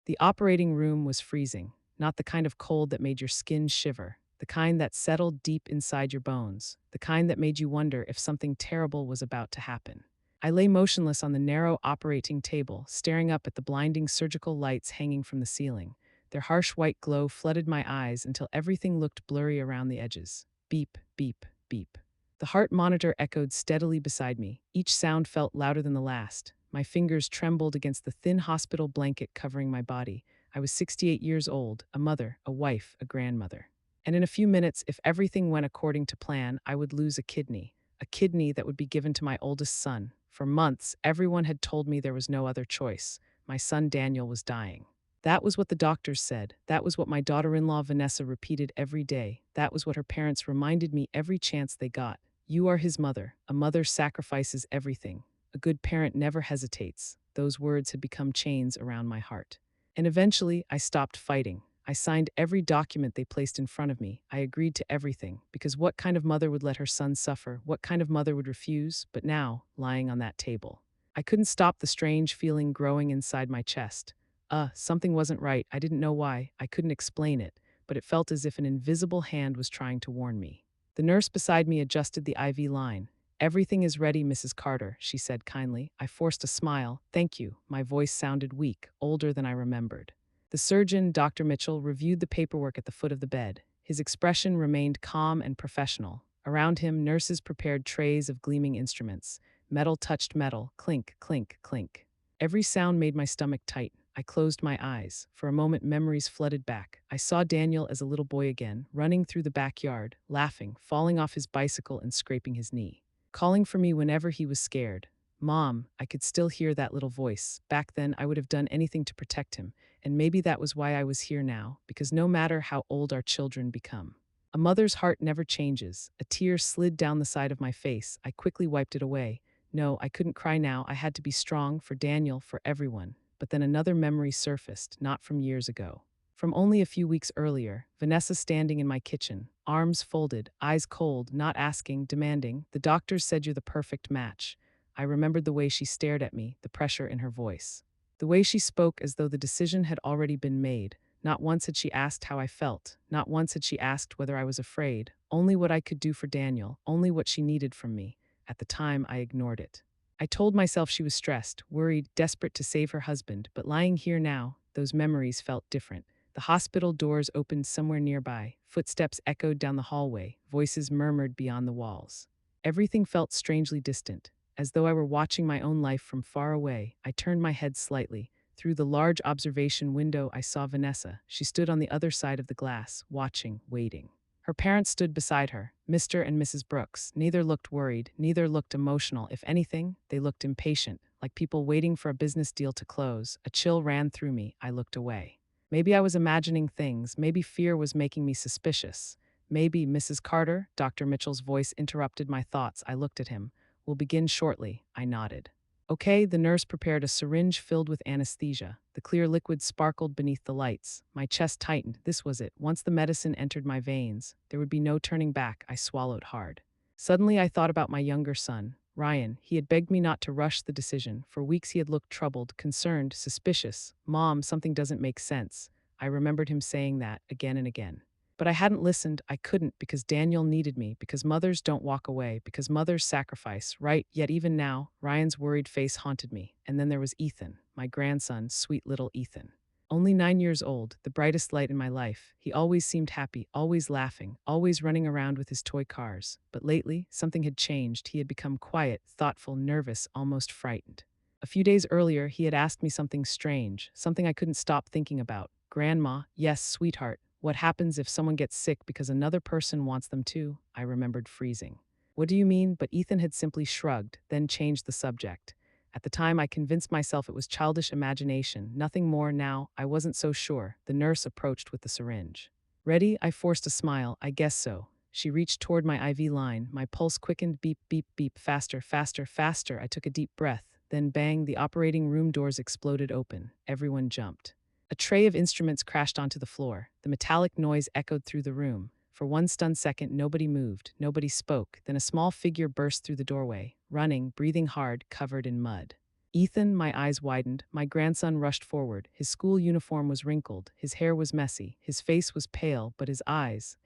The operating room was freezing, not the kind of cold that made your skin shiver, the kind that settled deep inside your bones, the kind that made you wonder if something terrible was about to happen. I lay motionless on the narrow operating table, staring up at the blinding surgical lights hanging from the ceiling. Their harsh white glow flooded my eyes until everything looked blurry around the edges. Beep, beep, beep. The heart monitor echoed steadily beside me. Each sound felt louder than the last. My fingers trembled against the thin hospital blanket covering my body. I was 68 years old, a mother, a wife, a grandmother. And in a few minutes, if everything went according to plan, I would lose a kidney that would be given to my oldest son. For months, everyone had told me there was no other choice. My son Daniel was dying. That was what the doctors said. That was what my daughter-in-law Vanessa repeated every day. That was what her parents reminded me every chance they got. You are his mother. A mother sacrifices everything. A good parent never hesitates. Those words had become chains around my heart. And eventually, I stopped fighting. I signed every document they placed in front of me. I agreed to everything, because what kind of mother would let her son suffer? What kind of mother would refuse? But now, lying on that table, I couldn't stop the strange feeling growing inside my chest. Something wasn't right. I didn't know why. I couldn't explain it, but it felt as if an invisible hand was trying to warn me. The nurse beside me adjusted the IV line. "Everything is ready, Mrs. Carter," she said kindly. I forced a smile. "Thank you." My voice sounded weak, older than I remembered. The surgeon, Dr. Mitchell, reviewed the paperwork at the foot of the bed. His expression remained calm and professional. Around him, nurses prepared trays of gleaming instruments. Metal touched metal, clink, clink, clink. Every sound made my stomach tight. I closed my eyes. For a moment, memories flooded back. I saw Daniel as a little boy again, running through the backyard, laughing, falling off his bicycle and scraping his knee, calling for me whenever he was scared. "Mom," I could still hear that little voice. Back then, I would have done anything to protect him, and maybe that was why I was here now, because no matter how old our children become, a mother's heart never changes. A tear slid down the side of my face. I quickly wiped it away. No, I couldn't cry now. I had to be strong for Daniel, for everyone. But then another memory surfaced, not from years ago. From only a few weeks earlier, Vanessa standing in my kitchen, arms folded, eyes cold, not asking, demanding. "The doctors said you're the perfect match." I remembered the way she stared at me, the pressure in her voice. The way she spoke as though the decision had already been made. Not once had she asked how I felt. Not once had she asked whether I was afraid. Only what I could do for Daniel, only what she needed from me. At the time, I ignored it. I told myself she was stressed, worried, desperate to save her husband, but lying here now, those memories felt different. The hospital doors opened somewhere nearby. Footsteps echoed down the hallway. Voices murmured beyond the walls. Everything felt strangely distant, as though I were watching my own life from far away. I turned my head slightly. Through the large observation window, I saw Vanessa. She stood on the other side of the glass, watching, waiting. Her parents stood beside her, Mr. and Mrs. Brooks. Neither looked worried, neither looked emotional. If anything, they looked impatient, like people waiting for a business deal to close. A chill ran through me. I looked away. Maybe I was imagining things. Maybe fear was making me suspicious. Maybe, "Mrs. Carter," Dr. Mitchell's voice interrupted my thoughts. I looked at him. "We'll begin shortly." I nodded. Okay, the nurse prepared a syringe filled with anesthesia. The clear liquid sparkled beneath the lights. My chest tightened. This was it. Once the medicine entered my veins, there would be no turning back. I swallowed hard. Suddenly, I thought about my younger son, Ryan. He had begged me not to rush the decision. For weeks, he had looked troubled, concerned, suspicious. "Mom, something doesn't make sense." I remembered him saying that again and again. But I hadn't listened. I couldn't, because Daniel needed me, because mothers don't walk away, because mothers sacrifice, right? Yet even now, Ryan's worried face haunted me. And then there was Ethan, my grandson, sweet little Ethan. Only 9 years old, the brightest light in my life. He always seemed happy, always laughing, always running around with his toy cars. But lately, something had changed. He had become quiet, thoughtful, nervous, almost frightened. A few days earlier, he had asked me something strange, something I couldn't stop thinking about. "Grandma, yes, sweetheart. What happens if someone gets sick because another person wants them to?" I remembered freezing. "What do you mean?" But Ethan had simply shrugged, then changed the subject. At the time, I convinced myself it was childish imagination, nothing more. Now, I wasn't so sure. The nurse approached with the syringe. "Ready?" I forced a smile. "I guess so." She reached toward my IV line. My pulse quickened, beep, beep, beep, faster, faster, faster. I took a deep breath. Then bang, the operating room doors exploded open. Everyone jumped. A tray of instruments crashed onto the floor. The metallic noise echoed through the room. For one stunned second, nobody moved, nobody spoke. Then a small figure burst through the doorway, running, breathing hard, covered in mud. Ethan, my eyes widened. My grandson rushed forward. His school uniform was wrinkled. His hair was messy. His face was pale, but his eyes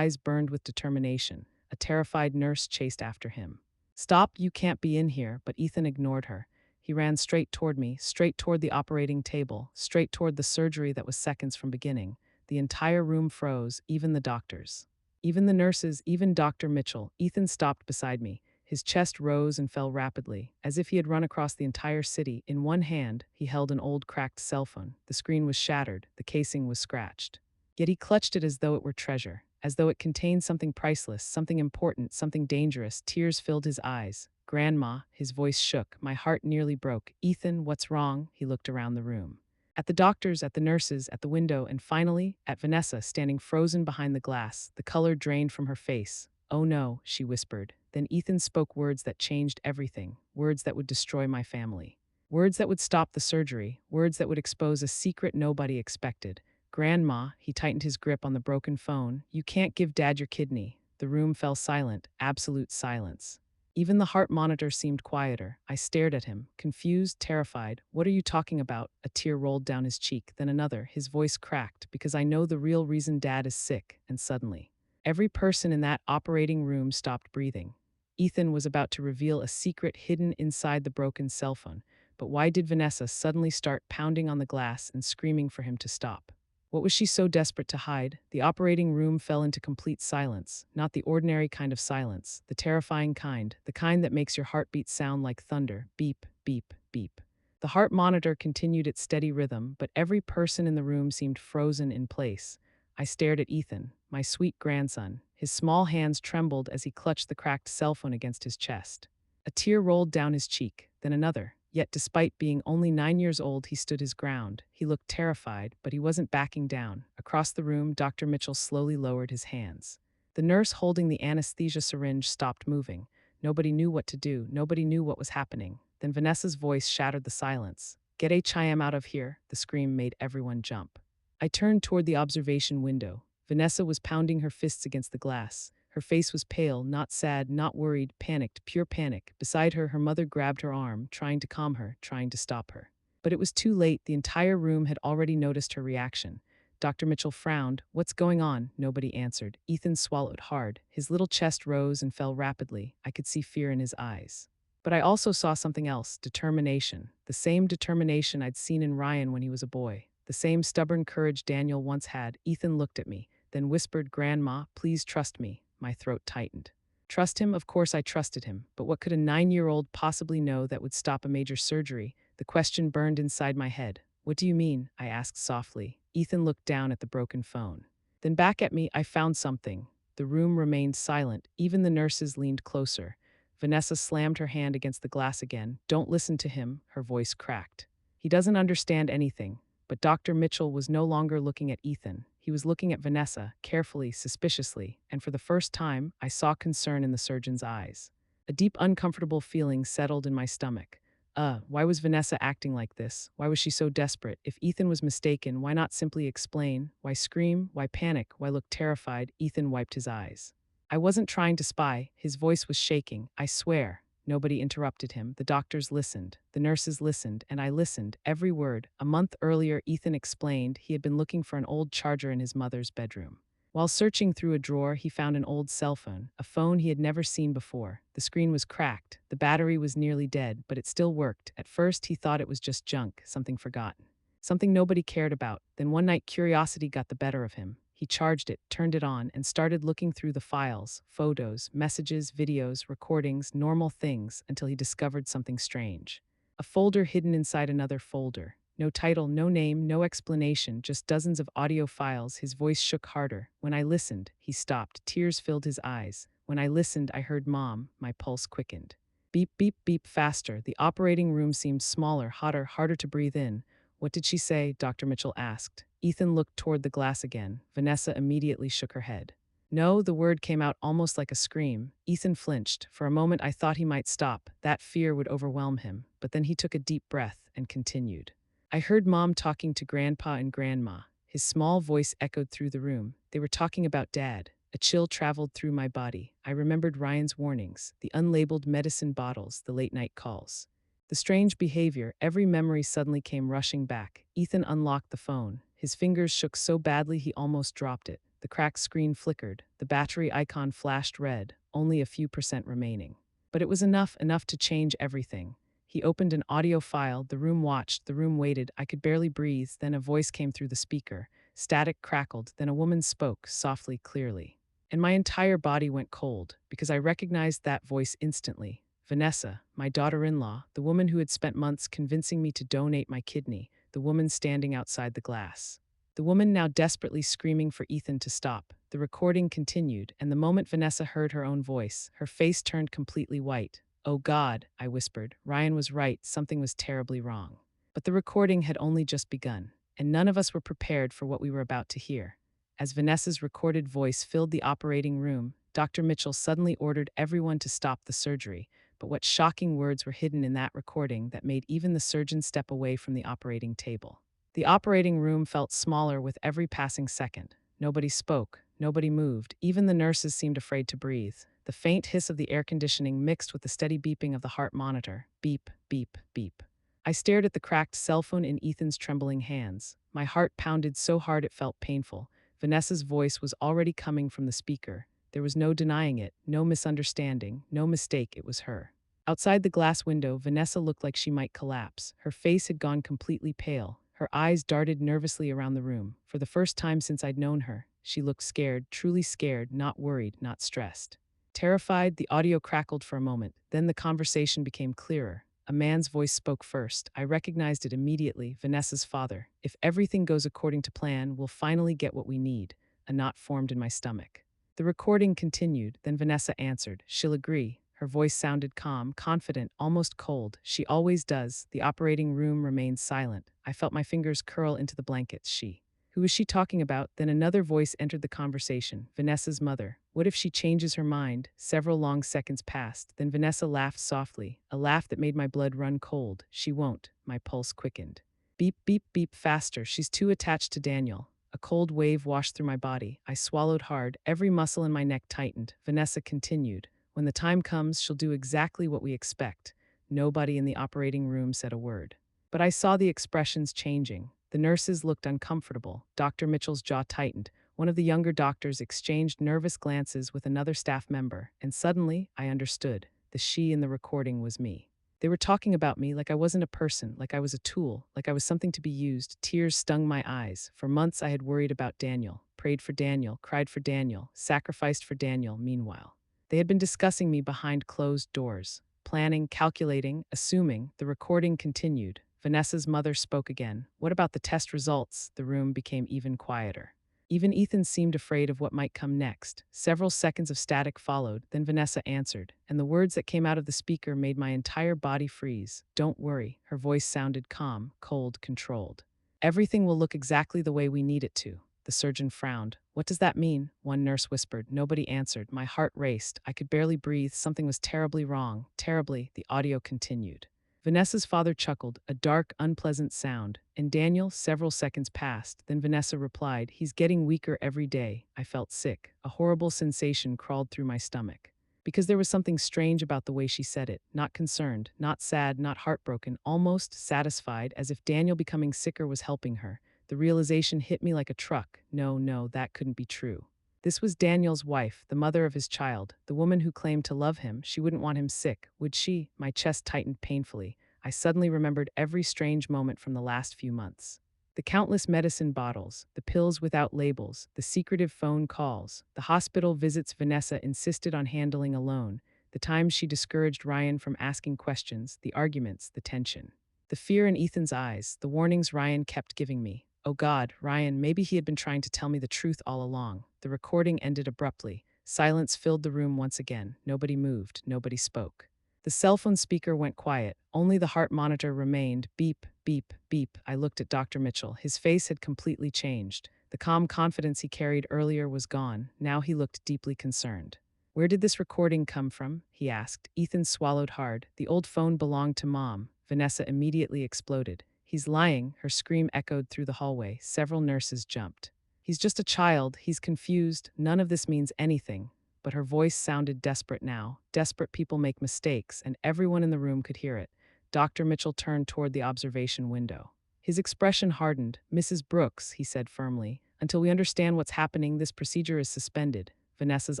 burned with determination. A terrified nurse chased after him. Stop, you can't be in here, but Ethan ignored her. He ran straight toward me, straight toward the operating table, straight toward the surgery that was seconds from beginning. The entire room froze, even the doctors. Even the nurses, even Dr. Mitchell. Ethan stopped beside me. His chest rose and fell rapidly, as if he had run across the entire city. In one hand, he held an old cracked cell phone. The screen was shattered, the casing was scratched. Yet he clutched it as though it were treasure, as though it contained something priceless, something important, something dangerous. Tears filled his eyes. Grandma, his voice shook. My heart nearly broke. Ethan, what's wrong? He looked around the room. At the doctors, at the nurses, at the window, and finally, at Vanessa standing frozen behind the glass, the color drained from her face. Oh no, she whispered. Then Ethan spoke words that changed everything, words that would destroy my family. Words that would stop the surgery, words that would expose a secret nobody expected. Grandma, he tightened his grip on the broken phone, you can't give Dad your kidney. The room fell silent, absolute silence. Even the heart monitor seemed quieter. I stared at him, confused, terrified. What are you talking about? A tear rolled down his cheek, then another. His voice cracked, because I know the real reason Dad is sick, and suddenly, every person in that operating room stopped breathing. Ethan was about to reveal a secret hidden inside the broken cell phone, but why did Vanessa suddenly start pounding on the glass and screaming for him to stop? What was she so desperate to hide? The operating room fell into complete silence, not the ordinary kind of silence, the terrifying kind, the kind that makes your heartbeat sound like thunder, beep, beep, beep. The heart monitor continued its steady rhythm, but every person in the room seemed frozen in place. I stared at Ethan, my sweet grandson. His small hands trembled as he clutched the cracked cell phone against his chest. A tear rolled down his cheek, then another. Yet despite being only 9 years old, he stood his ground. He looked terrified, but he wasn't backing down. Across the room, Dr. Mitchell slowly lowered his hands. The nurse holding the anesthesia syringe stopped moving. Nobody knew what to do. Nobody knew what was happening. Then Vanessa's voice shattered the silence. Get HIM out of here. The scream made everyone jump. I turned toward the observation window. Vanessa was pounding her fists against the glass. Her face was pale, not sad, not worried, panicked, pure panic. Beside her, her mother grabbed her arm, trying to calm her, trying to stop her. But it was too late. The entire room had already noticed her reaction. Dr. Mitchell frowned. What's going on? Nobody answered. Ethan swallowed hard. His little chest rose and fell rapidly. I could see fear in his eyes. But I also saw something else, determination. The same determination I'd seen in Ryan when he was a boy. The same stubborn courage Daniel once had. Ethan looked at me, then whispered, Grandma, please trust me. My throat tightened. Trust him? Of course I trusted him. But what could a 9-year-old possibly know that would stop a major surgery? The question burned inside my head. What do you mean? I asked softly. Ethan looked down at the broken phone. Then back at me, I found something. The room remained silent. Even the nurses leaned closer. Vanessa slammed her hand against the glass again. Don't listen to him, her voice cracked. He doesn't understand anything. But Dr. Mitchell was no longer looking at Ethan. He was looking at Vanessa, carefully, suspiciously, and for the first time, I saw concern in the surgeon's eyes. A deep, uncomfortable feeling settled in my stomach. Why was Vanessa acting like this? Why was she so desperate? If Ethan was mistaken, why not simply explain? Why scream? Why panic? Why look terrified? Ethan wiped his eyes. I wasn't trying to spy. His voice was shaking. I swear. Nobody interrupted him. The doctors listened. The nurses listened, and I listened, every word. A month earlier, Ethan explained he had been looking for an old charger in his mother's bedroom. While searching through a drawer, he found an old cell phone, a phone he had never seen before. The screen was cracked. The battery was nearly dead, but it still worked. At first, he thought it was just junk, something forgotten. Something nobody cared about. Then one night, curiosity got the better of him. He charged it, turned it on, and started looking through the files, photos, messages, videos, recordings, normal things, until he discovered something strange. A folder hidden inside another folder. No title, no name, no explanation, just dozens of audio files. His voice shook harder. When I listened, he stopped. Tears filled his eyes. When I listened, I heard Mom. My pulse quickened. Beep, beep, beep, faster. The operating room seemed smaller, hotter, harder to breathe in. What did she say? Dr. Mitchell asked. Ethan looked toward the glass again. Vanessa immediately shook her head. No, the word came out almost like a scream. Ethan flinched. For a moment, I thought he might stop. That fear would overwhelm him. But then he took a deep breath and continued. I heard Mom talking to Grandpa and Grandma. His small voice echoed through the room. They were talking about Dad. A chill traveled through my body. I remembered Ryan's warnings, the unlabeled medicine bottles, the late-night calls. The strange behavior, every memory suddenly came rushing back. Ethan unlocked the phone. His fingers shook so badly he almost dropped it. The cracked screen flickered. The battery icon flashed red, only a few percent remaining. But it was enough to change everything. He opened an audio file. The room watched. The room waited. I could barely breathe. Then a voice came through the speaker. Static crackled. Then a woman spoke, softly, clearly. And my entire body went cold, because I recognized that voice instantly. Vanessa, my daughter-in-law, the woman who had spent months convincing me to donate my kidney, the woman standing outside the glass. The woman now desperately screaming for Ethan to stop. The recording continued, and the moment Vanessa heard her own voice, her face turned completely white. "Oh God," I whispered. Ryan was right, something was terribly wrong. But the recording had only just begun, and none of us were prepared for what we were about to hear. As Vanessa's recorded voice filled the operating room, Dr. Mitchell suddenly ordered everyone to stop the surgery. But what shocking words were hidden in that recording that made even the surgeon step away from the operating table? The operating room felt smaller with every passing second. Nobody spoke, nobody moved, even the nurses seemed afraid to breathe. The faint hiss of the air conditioning mixed with the steady beeping of the heart monitor. Beep, beep, beep. I stared at the cracked cell phone in Ethan's trembling hands. My heart pounded so hard it felt painful. Vanessa's voice was already coming from the speaker. There was no denying it, no misunderstanding, no mistake, it was her. Outside the glass window, Vanessa looked like she might collapse. Her face had gone completely pale. Her eyes darted nervously around the room. For the first time since I'd known her, she looked scared, truly scared, not worried, not stressed. Terrified, the audio crackled for a moment. Then the conversation became clearer. A man's voice spoke first. I recognized it immediately, Vanessa's father. "If everything goes according to plan, we'll finally get what we need." A knot formed in my stomach. The recording continued, then Vanessa answered. "She'll agree." Her voice sounded calm, confident, almost cold. "She always does." The operating room remained silent. I felt my fingers curl into the blankets. She. Who was she talking about? Then another voice entered the conversation. Vanessa's mother. What if she changes her mind? Several long seconds passed. Then Vanessa laughed softly, a laugh that made my blood run cold. "She won't." My pulse quickened. Beep, beep, beep, faster. "She's too attached to Daniel." A cold wave washed through my body. I swallowed hard. Every muscle in my neck tightened. Vanessa continued. "When the time comes, she'll do exactly what we expect." Nobody in the operating room said a word. But I saw the expressions changing. The nurses looked uncomfortable. Dr. Mitchell's jaw tightened. One of the younger doctors exchanged nervous glances with another staff member, and suddenly I understood. The she in the recording was me. They were talking about me like I wasn't a person, like I was a tool, like I was something to be used. Tears stung my eyes. For months I had worried about Daniel, prayed for Daniel, cried for Daniel, sacrificed for Daniel. Meanwhile, they had been discussing me behind closed doors, planning, calculating, assuming. The recording continued. Vanessa's mother spoke again. "What about the test results?" The room became even quieter. Even Ethan seemed afraid of what might come next. Several seconds of static followed, then Vanessa answered, and the words that came out of the speaker made my entire body freeze. "Don't worry." Her voice sounded calm, cold, controlled. "Everything will look exactly the way we need it to." The surgeon frowned. "What does that mean?" One nurse whispered. Nobody answered. My heart raced. I could barely breathe. Something was terribly wrong. Terribly. The audio continued. Vanessa's father chuckled, a dark, unpleasant sound. And Daniel, several seconds passed. Then Vanessa replied, "He's getting weaker every day." I felt sick. A horrible sensation crawled through my stomach. Because there was something strange about the way she said it. Not concerned, not sad, not heartbroken, almost satisfied, as if Daniel becoming sicker was helping her. The realization hit me like a truck. No, that couldn't be true. This was Daniel's wife, the mother of his child, the woman who claimed to love him. She wouldn't want him sick, would she? My chest tightened painfully. I suddenly remembered every strange moment from the last few months. The countless medicine bottles, the pills without labels, the secretive phone calls, the hospital visits Vanessa insisted on handling alone, the times she discouraged Ryan from asking questions, the arguments, the tension. The fear in Ethan's eyes, the warnings Ryan kept giving me. Oh God, Ryan, maybe he had been trying to tell me the truth all along. The recording ended abruptly. Silence filled the room once again. Nobody moved, nobody spoke. The cell phone speaker went quiet. Only the heart monitor remained. Beep, beep, beep. I looked at Dr. Mitchell. His face had completely changed. The calm confidence he carried earlier was gone. Now he looked deeply concerned. "Where did this recording come from?" he asked. Ethan swallowed hard. "The old phone belonged to Mom." Vanessa immediately exploded. "He's lying." Her scream echoed through the hallway. Several nurses jumped. "He's just a child. He's confused. None of this means anything." But her voice sounded desperate now. Desperate people make mistakes, and everyone in the room could hear it. Dr. Mitchell turned toward the observation window. His expression hardened. "Mrs. Brooks," he said firmly, "until we understand what's happening, this procedure is suspended." Vanessa's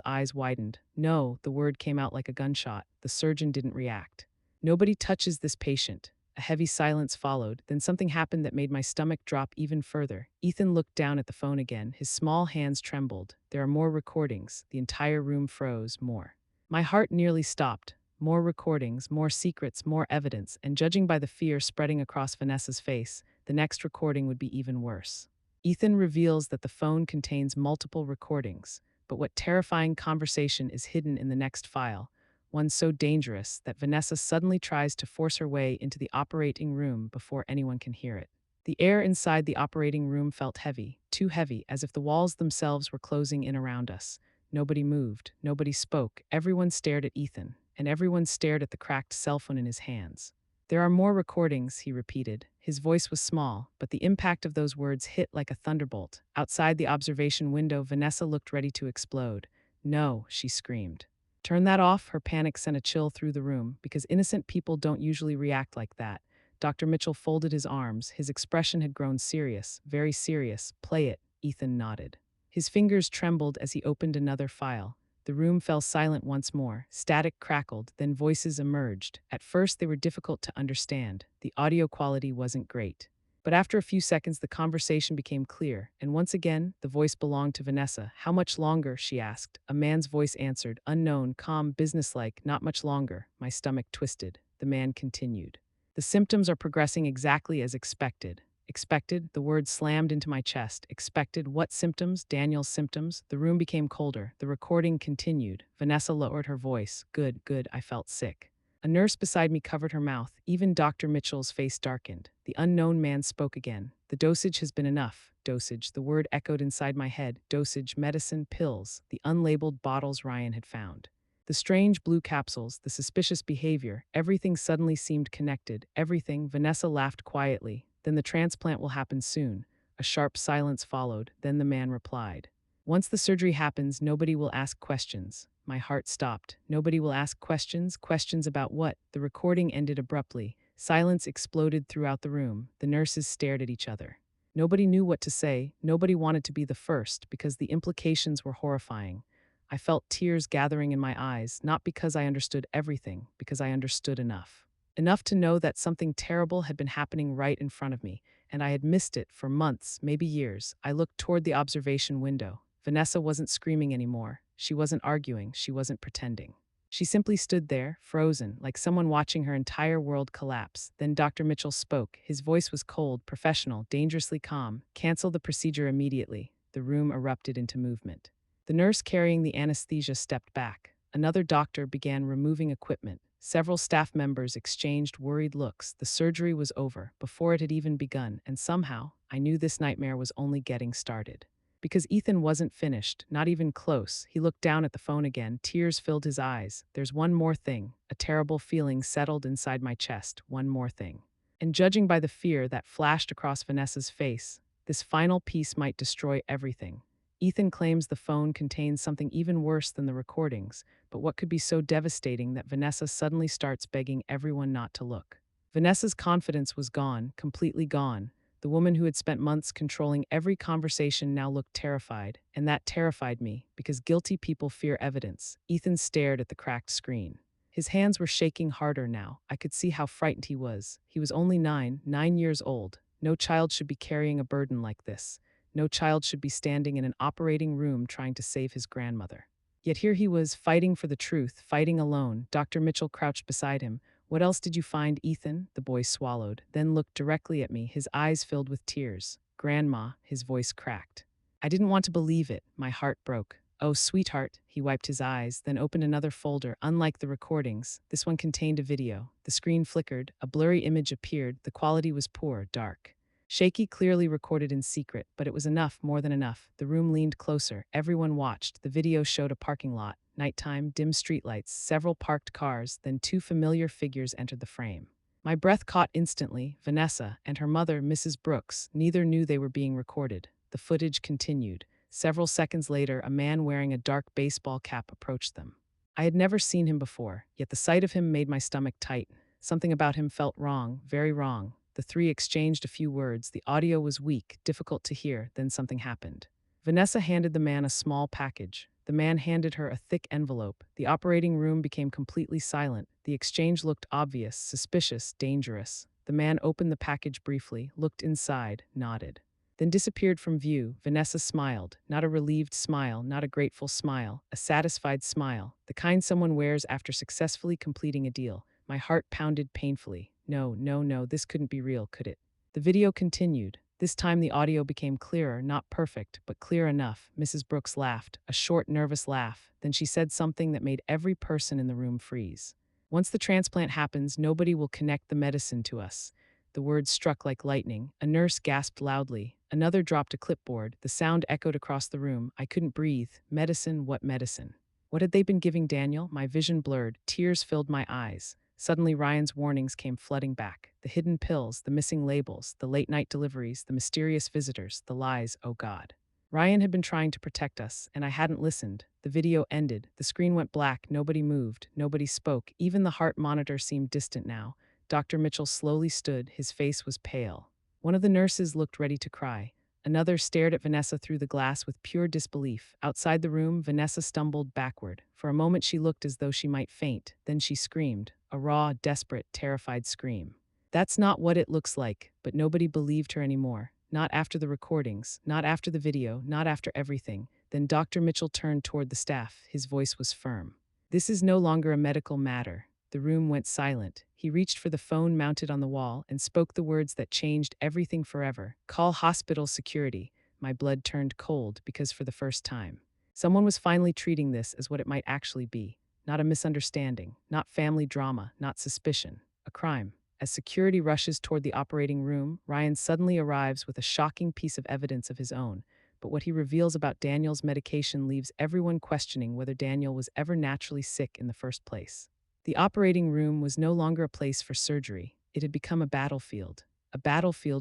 eyes widened. "No," the word came out like a gunshot. The surgeon didn't react. "Nobody touches this patient." A heavy silence followed, then something happened that made my stomach drop even further. Ethan looked down at the phone again. His small hands trembled. "There are more recordings." The entire room froze. More. My heart nearly stopped. More recordings, more secrets, more evidence, and judging by the fear spreading across Vanessa's face, the next recording would be even worse. Ethan reveals that the phone contains multiple recordings, but what terrifying conversation is hidden in the next file, one so dangerous that Vanessa suddenly tries to force her way into the operating room before anyone can hear it. The air inside the operating room felt heavy, too heavy, as if the walls themselves were closing in around us. Nobody moved, nobody spoke, everyone stared at Ethan, and everyone stared at the cracked cell phone in his hands. "There are more recordings," he repeated. His voice was small, but the impact of those words hit like a thunderbolt. Outside the observation window, Vanessa looked ready to explode. "No," she screamed. "Turn that off." Her panic sent a chill through the room, because innocent people don't usually react like that. Dr. Mitchell folded his arms. His expression had grown serious, very serious. "Play it," Ethan nodded. His fingers trembled as he opened another file. The room fell silent once more. Static crackled, then voices emerged. At first, they were difficult to understand. The audio quality wasn't great. But after a few seconds, the conversation became clear, and once again, the voice belonged to Vanessa. "How much longer?" she asked. A man's voice answered, unknown, calm, businesslike. "Not much longer." My stomach twisted. The man continued. "The symptoms are progressing exactly as expected." Expected? The word slammed into my chest. Expected? What symptoms? Daniel's symptoms? The room became colder. The recording continued. Vanessa lowered her voice. "Good, good." I felt sick. A nurse beside me covered her mouth. Even Dr. Mitchell's face darkened. The unknown man spoke again. "The dosage has been enough." Dosage. The word echoed inside my head. Dosage, medicine, pills. The unlabeled bottles Ryan had found. The strange blue capsules, the suspicious behavior, everything suddenly seemed connected. Everything. Vanessa laughed quietly. "Then the transplant will happen soon." A sharp silence followed. Then the man replied, "Once the surgery happens, nobody will ask questions." My heart stopped. Nobody will ask questions? Questions about what? The recording ended abruptly. Silence exploded throughout the room. The nurses stared at each other. Nobody knew what to say. Nobody wanted to be the first, because the implications were horrifying. I felt tears gathering in my eyes, not because I understood everything, because I understood enough. Enough to know that something terrible had been happening right in front of me, and I had missed it for months, maybe years. I looked toward the observation window. Vanessa wasn't screaming anymore. She wasn't arguing. She wasn't pretending. She simply stood there, frozen, like someone watching her entire world collapse. Then Dr. Mitchell spoke. His voice was cold, professional, dangerously calm. "Cancel the procedure immediately." The room erupted into movement. The nurse carrying the anesthesia stepped back. Another doctor began removing equipment. Several staff members exchanged worried looks. The surgery was over, before it had even begun, and somehow, I knew this nightmare was only getting started. Because Ethan wasn't finished, not even close. He looked down at the phone again. Tears filled his eyes. "There's one more thing." A terrible feeling settled inside my chest. One more thing. And judging by the fear that flashed across Vanessa's face, this final piece might destroy everything. Ethan claims the phone contains something even worse than the recordings, but what could be so devastating that Vanessa suddenly starts begging everyone not to look? Vanessa's confidence was gone, completely gone. The woman who had spent months controlling every conversation now looked terrified, and that terrified me, because guilty people fear evidence. Ethan stared at the cracked screen. His hands were shaking harder now. I could see how frightened he was. He was only 9 years old. No child should be carrying a burden like this. No child should be standing in an operating room trying to save his grandmother. Yet here he was, fighting for the truth, fighting alone. Dr. Mitchell crouched beside him. "What else did you find, Ethan?" The boy swallowed, then looked directly at me, his eyes filled with tears. "Grandma," his voice cracked. I didn't want to believe it. My heart broke. "Oh, sweetheart." He wiped his eyes, then opened another folder. Unlike the recordings, this one contained a video. The screen flickered, a blurry image appeared. The quality was poor, dark. Shaky, clearly recorded in secret, but it was enough, more than enough. The room leaned closer. Everyone watched. The video showed a parking lot. Nighttime, dim streetlights, several parked cars, then two familiar figures entered the frame. My breath caught instantly. Vanessa and her mother, Mrs. Brooks, neither knew they were being recorded. The footage continued. Several seconds later, a man wearing a dark baseball cap approached them. I had never seen him before, yet the sight of him made my stomach tight. Something about him felt wrong, very wrong. The three exchanged a few words. The audio was weak, difficult to hear. Then something happened. Vanessa handed the man a small package. The man handed her a thick envelope. The operating room became completely silent. The exchange looked obvious, suspicious, dangerous. The man opened the package briefly, looked inside, nodded, then disappeared from view. Vanessa smiled, not a relieved smile, not a grateful smile, a satisfied smile, the kind someone wears after successfully completing a deal. My heart pounded painfully. No, no, no, this couldn't be real, could it? The video continued. This time the audio became clearer, not perfect, but clear enough. Mrs. Brooks laughed, a short, nervous laugh. Then she said something that made every person in the room freeze. Once the transplant happens, nobody will connect the medicine to us. The words struck like lightning. A nurse gasped loudly. Another dropped a clipboard. The sound echoed across the room. I couldn't breathe. Medicine, what medicine? What had they been giving Daniel? My vision blurred. Tears filled my eyes. Suddenly, Ryan's warnings came flooding back. The hidden pills, the missing labels, the late-night deliveries, the mysterious visitors, the lies, oh God. Ryan had been trying to protect us, and I hadn't listened. The video ended. The screen went black. Nobody moved. Nobody spoke. Even the heart monitor seemed distant now. Dr. Mitchell slowly stood. His face was pale. One of the nurses looked ready to cry. Another stared at Vanessa through the glass with pure disbelief. Outside the room, Vanessa stumbled backward. For a moment she looked as though she might faint. Then she screamed, a raw, desperate, terrified scream. That's not what it looks like, but nobody believed her anymore. Not after the recordings, not after the video, not after everything. Then Dr. Mitchell turned toward the staff. His voice was firm. This is no longer a medical matter. The room went silent. He reached for the phone mounted on the wall and spoke the words that changed everything forever. Call hospital security. My blood turned cold because for the first time, someone was finally treating this as what it might actually be. Not a misunderstanding, not family drama, not suspicion. A crime. As security rushes toward the operating room, Ryan suddenly arrives with a shocking piece of evidence of his own. But what he reveals about Daniel's medication leaves everyone questioning whether Daniel was ever naturally sick in the first place. The operating room was no longer a place for surgery. It had become a battlefield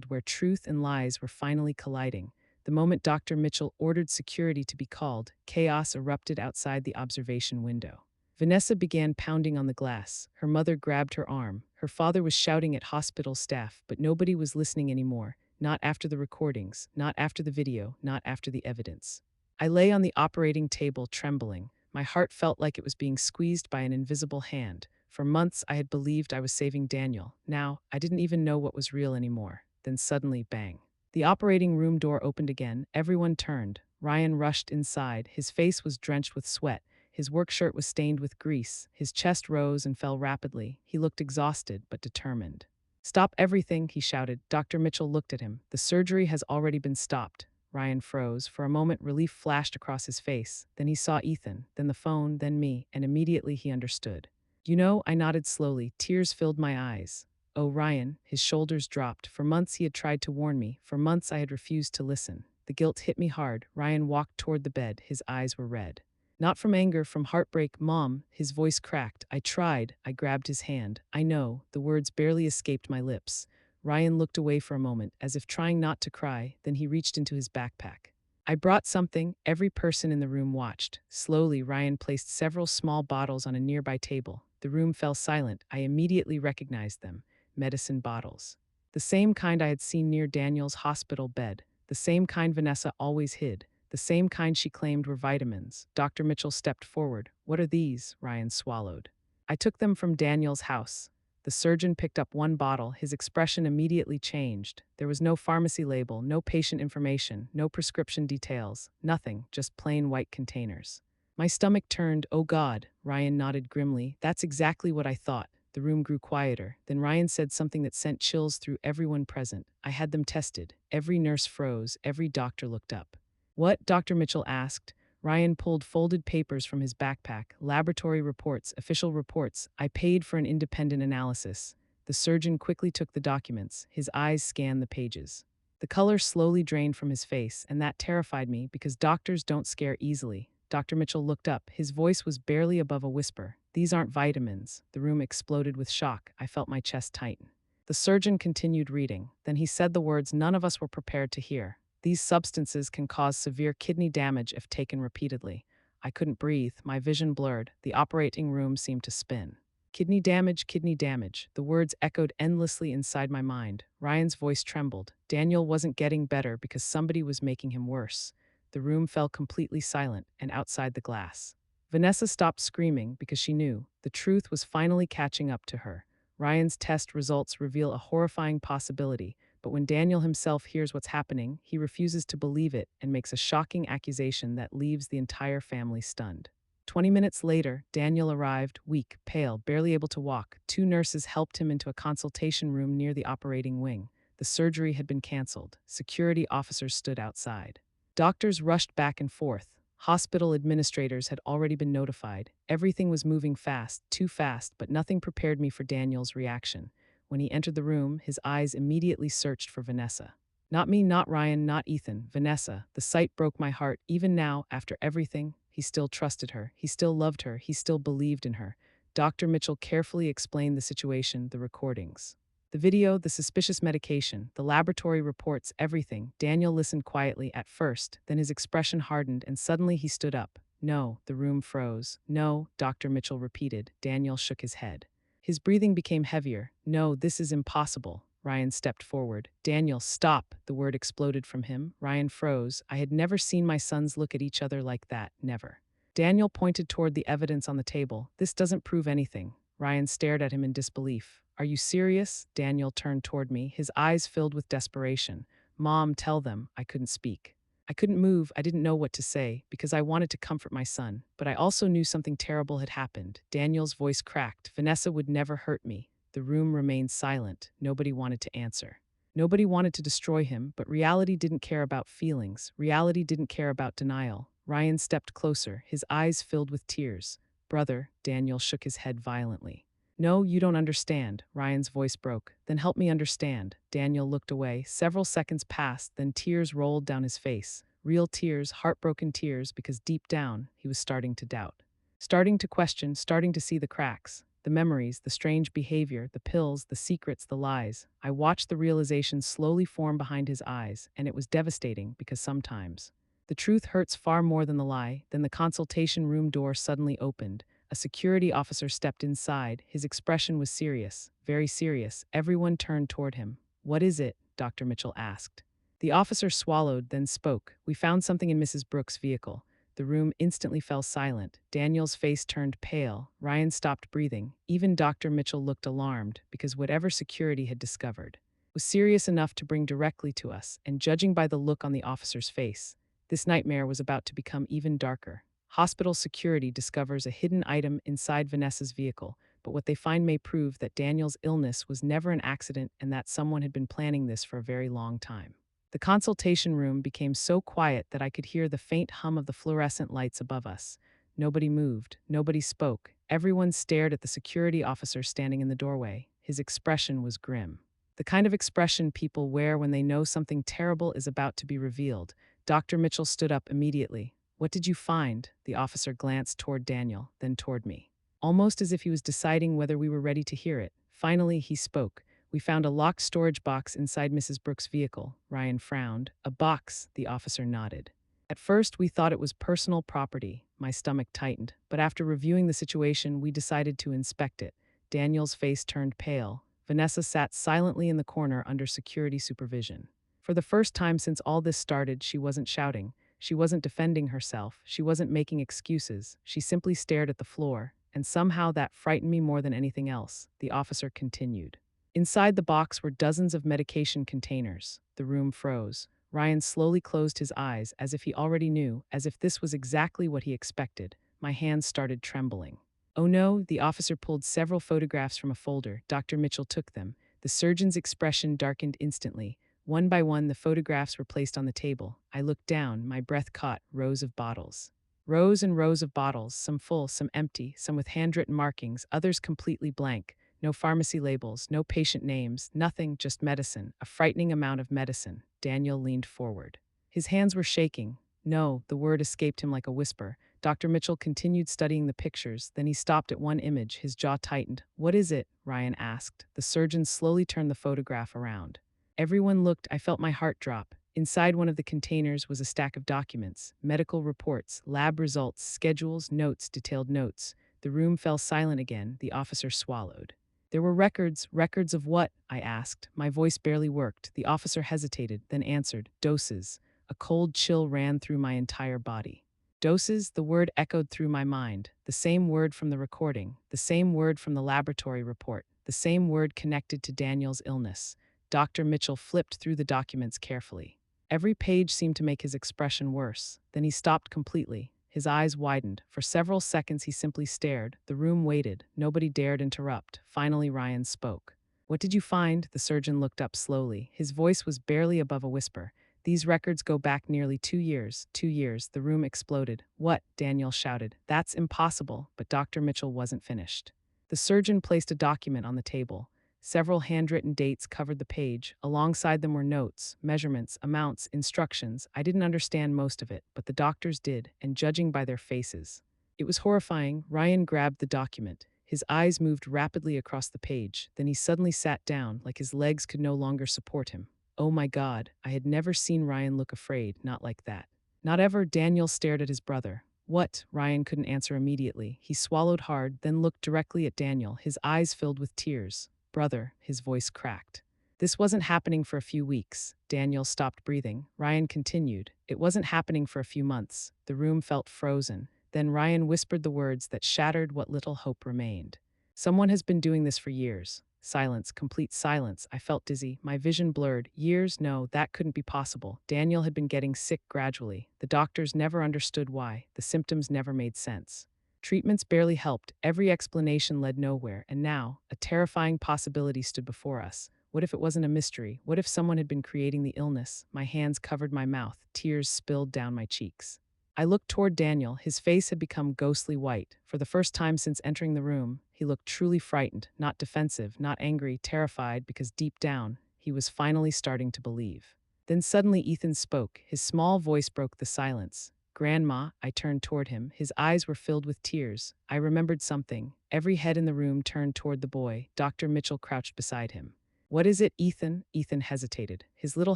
where truth and lies were finally colliding. The moment Dr. Mitchell ordered security to be called, chaos erupted outside the observation window. Vanessa began pounding on the glass. Her mother grabbed her arm. Her father was shouting at hospital staff, but nobody was listening anymore. Not after the recordings, not after the video, not after the evidence. I lay on the operating table trembling. My heart felt like it was being squeezed by an invisible hand. For months, I had believed I was saving Daniel. Now, I didn't even know what was real anymore. Then suddenly, bang. The operating room door opened again. Everyone turned. Ryan rushed inside. His face was drenched with sweat. His work shirt was stained with grease. His chest rose and fell rapidly. He looked exhausted but determined. Stop everything, he shouted. Dr. Mitchell looked at him. The surgery has already been stopped. Ryan froze. For a moment, relief flashed across his face. Then he saw Ethan, then the phone, then me, and immediately he understood. You know, I nodded slowly. Tears filled my eyes. Oh, Ryan, his shoulders dropped. For months he had tried to warn me. For months I had refused to listen. The guilt hit me hard. Ryan walked toward the bed. His eyes were red. Not from anger, from heartbreak. Mom, his voice cracked. I tried. I grabbed his hand. I know. The words barely escaped my lips. Ryan looked away for a moment, as if trying not to cry, then he reached into his backpack. I brought something. Every person in the room watched. Slowly, Ryan placed several small bottles on a nearby table. The room fell silent. I immediately recognized them. Medicine bottles. The same kind I had seen near Daniel's hospital bed. The same kind Vanessa always hid. The same kind she claimed were vitamins. Dr. Mitchell stepped forward. What are these? Ryan swallowed. I took them from Daniel's house. The surgeon picked up one bottle. His expression immediately changed. There was no pharmacy label, no patient information, no prescription details, nothing, just plain white containers. My stomach turned. Oh God, Ryan nodded grimly. That's exactly what I thought. The room grew quieter. Then Ryan said something that sent chills through everyone present. I had them tested. Every nurse froze. Every doctor looked up. What? Dr. Mitchell asked. Ryan pulled folded papers from his backpack, laboratory reports, official reports. I paid for an independent analysis. The surgeon quickly took the documents. His eyes scanned the pages. The color slowly drained from his face, and that terrified me because doctors don't scare easily. Dr. Mitchell looked up. His voice was barely above a whisper. These aren't vitamins. The room exploded with shock. I felt my chest tighten. The surgeon continued reading. Then he said the words none of us were prepared to hear. These substances can cause severe kidney damage if taken repeatedly. I couldn't breathe. My vision blurred. The operating room seemed to spin. Kidney damage, kidney damage. The words echoed endlessly inside my mind. Ryan's voice trembled. Daniel wasn't getting better because somebody was making him worse. The room fell completely silent, and outside the glass, Vanessa stopped screaming because she knew the truth was finally catching up to her. Ryan's test results reveal a horrifying possibility, but when Daniel himself hears what's happening, he refuses to believe it and makes a shocking accusation that leaves the entire family stunned. 20 minutes later, Daniel arrived, weak, pale, barely able to walk. Two nurses helped him into a consultation room near the operating wing. The surgery had been canceled. Security officers stood outside. Doctors rushed back and forth. Hospital administrators had already been notified. Everything was moving fast, too fast, but nothing prepared me for Daniel's reaction. When he entered the room, his eyes immediately searched for Vanessa. Not me, not Ryan, not Ethan, Vanessa. The sight broke my heart. Even now, after everything, he still trusted her. He still loved her. He still believed in her. Dr. Mitchell carefully explained the situation, the recordings, the video, the suspicious medication, the laboratory reports, everything. Daniel listened quietly at first, then his expression hardened and suddenly he stood up. No, the room froze. No, Dr. Mitchell repeated. Daniel shook his head. His breathing became heavier. No, this is impossible. Ryan stepped forward. Daniel, stop! The word exploded from him. Ryan froze. I had never seen my sons look at each other like that, never. Daniel pointed toward the evidence on the table. This doesn't prove anything. Ryan stared at him in disbelief. Are you serious? Daniel turned toward me, his eyes filled with desperation. Mom, tell them. I couldn't speak. I couldn't move. I didn't know what to say because I wanted to comfort my son, but I also knew something terrible had happened. Daniel's voice cracked. Vanessa would never hurt me. The room remained silent. Nobody wanted to answer. Nobody wanted to destroy him, but reality didn't care about feelings. Reality didn't care about denial. Ryan stepped closer, his eyes filled with tears. Brother, Daniel shook his head violently. No, you don't understand, Ryan's voice broke. Then help me understand. Daniel looked away. Several seconds passed, then tears rolled down his face. Real tears, heartbroken tears, because deep down, he was starting to doubt. Starting to question, starting to see the cracks. The memories, the strange behavior, the pills, the secrets, the lies. I watched the realization slowly form behind his eyes, and it was devastating because sometimes the truth hurts far more than the lie. Then the consultation room door suddenly opened. A security officer stepped inside. His expression was serious, very serious. Everyone turned toward him. What is it? Dr. Mitchell asked. The officer swallowed, then spoke. We found something in Mrs. Brooks' vehicle. The room instantly fell silent. Daniel's face turned pale. Ryan stopped breathing. Even Dr. Mitchell looked alarmed because whatever security had discovered was serious enough to bring directly to us, and judging by the look on the officer's face, this nightmare was about to become even darker. Hospital security discovers a hidden item inside Vanessa's vehicle, but what they find may prove that Daniel's illness was never an accident and that someone had been planning this for a very long time. The consultation room became so quiet that I could hear the faint hum of the fluorescent lights above us. Nobody moved, nobody spoke. Everyone stared at the security officer standing in the doorway. His expression was grim. The kind of expression people wear when they know something terrible is about to be revealed. Dr. Mitchell stood up immediately. What did you find? The officer glanced toward Daniel, then toward me, almost as if he was deciding whether we were ready to hear it. Finally, he spoke. We found a locked storage box inside Mrs. Brooks' vehicle. Ryan frowned. A box, the officer nodded. At first, we thought it was personal property. My stomach tightened, but after reviewing the situation, we decided to inspect it. Daniel's face turned pale. Vanessa sat silently in the corner under security supervision. For the first time since all this started, she wasn't shouting. She wasn't defending herself. She wasn't making excuses. She simply stared at the floor, and somehow that frightened me more than anything else. The officer continued. Inside the box were dozens of medication containers. The room froze. Ryan slowly closed his eyes as if he already knew, as if this was exactly what he expected. My hands started trembling. Oh no, the officer pulled several photographs from a folder. Dr. Mitchell took them. The surgeon's expression darkened instantly. One by one, the photographs were placed on the table. I looked down, my breath caught. Rows of bottles. Rows and rows of bottles, some full, some empty, some with handwritten markings, others completely blank. No pharmacy labels, no patient names, nothing, just medicine, a frightening amount of medicine. Daniel leaned forward. His hands were shaking. No, the word escaped him like a whisper. Dr. Mitchell continued studying the pictures, then he stopped at one image, his jaw tightened. What is it? Ryan asked. The surgeon slowly turned the photograph around. Everyone looked. I felt my heart drop. Inside one of the containers was a stack of documents, medical reports, lab results, schedules, notes, detailed notes. The The room fell silent again. The officer swallowed. There were records. Records of what? I asked. My voice barely worked. The officer hesitated, then answered, doses. A cold chill ran through my entire body. Doses, the word echoed through my mind. The same word from the recording, the same word from the laboratory report, the same word connected to Daniel's illness. Dr. Mitchell flipped through the documents carefully. Every page seemed to make his expression worse. Then he stopped completely. His eyes widened. For several seconds he simply stared. The room waited. Nobody dared interrupt. Finally Ryan spoke. "What did you find?" The surgeon looked up slowly. His voice was barely above a whisper. "These records go back nearly 2 years. 2 years." The room exploded. "What?" Daniel shouted. "That's impossible." But Dr. Mitchell wasn't finished. The surgeon placed a document on the table. Several handwritten dates covered the page. Alongside them were notes, measurements, amounts, instructions. I didn't understand most of it, but the doctors did, and judging by their faces. It was horrifying. Ryan grabbed the document. His eyes moved rapidly across the page. Then he suddenly sat down, like his legs could no longer support him. Oh my God, I had never seen Ryan look afraid, not like that. Not ever. Daniel stared at his brother. "What?" Ryan couldn't answer immediately. He swallowed hard, then looked directly at Daniel, his eyes filled with tears. "Brother," his voice cracked. "This wasn't happening for a few weeks." Daniel stopped breathing. Ryan continued. "It wasn't happening for a few months." The room felt frozen. Then Ryan whispered the words that shattered what little hope remained. "Someone has been doing this for years." Silence, complete silence. I felt dizzy. My vision blurred. Years? No, that couldn't be possible. Daniel had been getting sick gradually. The doctors never understood why. The symptoms never made sense. Treatments barely helped. Every explanation led nowhere. And now, a terrifying possibility stood before us. What if it wasn't a mystery? What if someone had been creating the illness? My hands covered my mouth. Tears spilled down my cheeks. I looked toward Daniel. His face had become ghostly white. For the first time since entering the room, he looked truly frightened, not defensive, not angry, terrified, because deep down, he was finally starting to believe. Then suddenly Ethan spoke. His small voice broke the silence. "Grandma," I turned toward him. His eyes were filled with tears. I remembered something. Every head in the room turned toward the boy. Dr. Mitchell crouched beside him. "What is it, Ethan?" Ethan hesitated. His little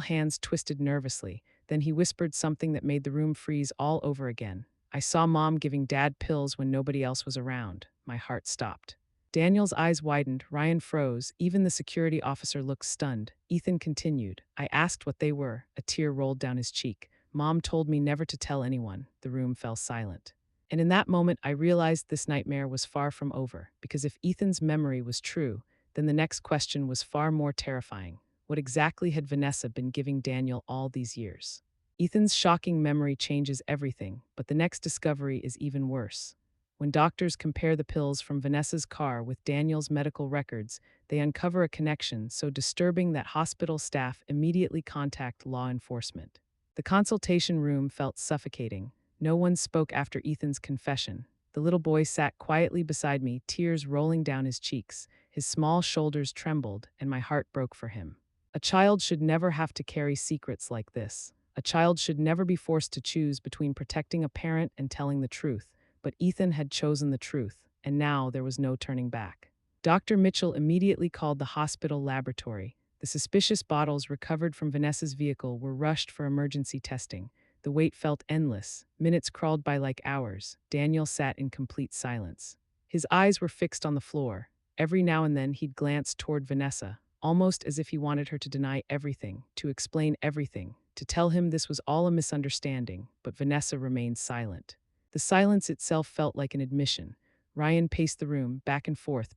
hands twisted nervously. Then he whispered something that made the room freeze all over again. "I saw Mom giving Dad pills when nobody else was around." My heart stopped. Daniel's eyes widened. Ryan froze. Even the security officer looked stunned. Ethan continued. "I asked what they were." A tear rolled down his cheek. "Mom told me never to tell anyone." The room fell silent. And in that moment, I realized this nightmare was far from over, because if Ethan's memory was true, then the next question was far more terrifying. What exactly had Vanessa been giving Daniel all these years? Ethan's shocking memory changes everything, but the next discovery is even worse. When doctors compare the pills from Vanessa's car with Daniel's medical records, they uncover a connection so disturbing that hospital staff immediately contact law enforcement. The consultation room felt suffocating. No one spoke after Ethan's confession. The little boy sat quietly beside me, tears rolling down his cheeks. His small shoulders trembled, and my heart broke for him. A child should never have to carry secrets like this. A child should never be forced to choose between protecting a parent and telling the truth. But Ethan had chosen the truth, and now there was no turning back. Dr. Mitchell immediately called the hospital laboratory. The suspicious bottles recovered from Vanessa's vehicle were rushed for emergency testing. The wait felt endless. Minutes crawled by like hours. Daniel sat in complete silence. His eyes were fixed on the floor. Every now and then he'd glance toward Vanessa, almost as if he wanted her to deny everything, to explain everything, to tell him this was all a misunderstanding, but Vanessa remained silent. The silence itself felt like an admission. Ryan paced the room, back and forth,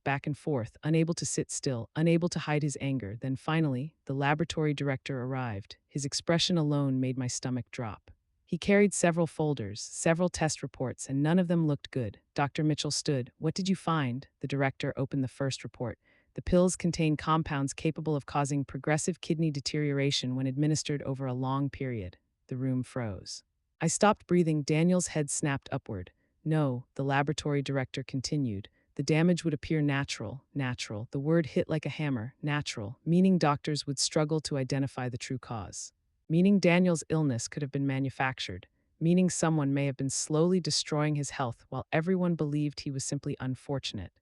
unable to sit still, unable to hide his anger. Then finally, the laboratory director arrived. His expression alone made my stomach drop. He carried several folders, several test reports, and none of them looked good. Dr. Mitchell stood. "What did you find?" The director opened the first report. "The pills contain compounds capable of causing progressive kidney deterioration when administered over a long period." The room froze. I stopped breathing. Daniel's head snapped upward. "No," the laboratory director continued. "The damage would appear natural." Natural. The word hit like a hammer. Natural. Meaning doctors would struggle to identify the true cause. Meaning Daniel's illness could have been manufactured. Meaning someone may have been slowly destroying his health while everyone believed he was simply unfortunate.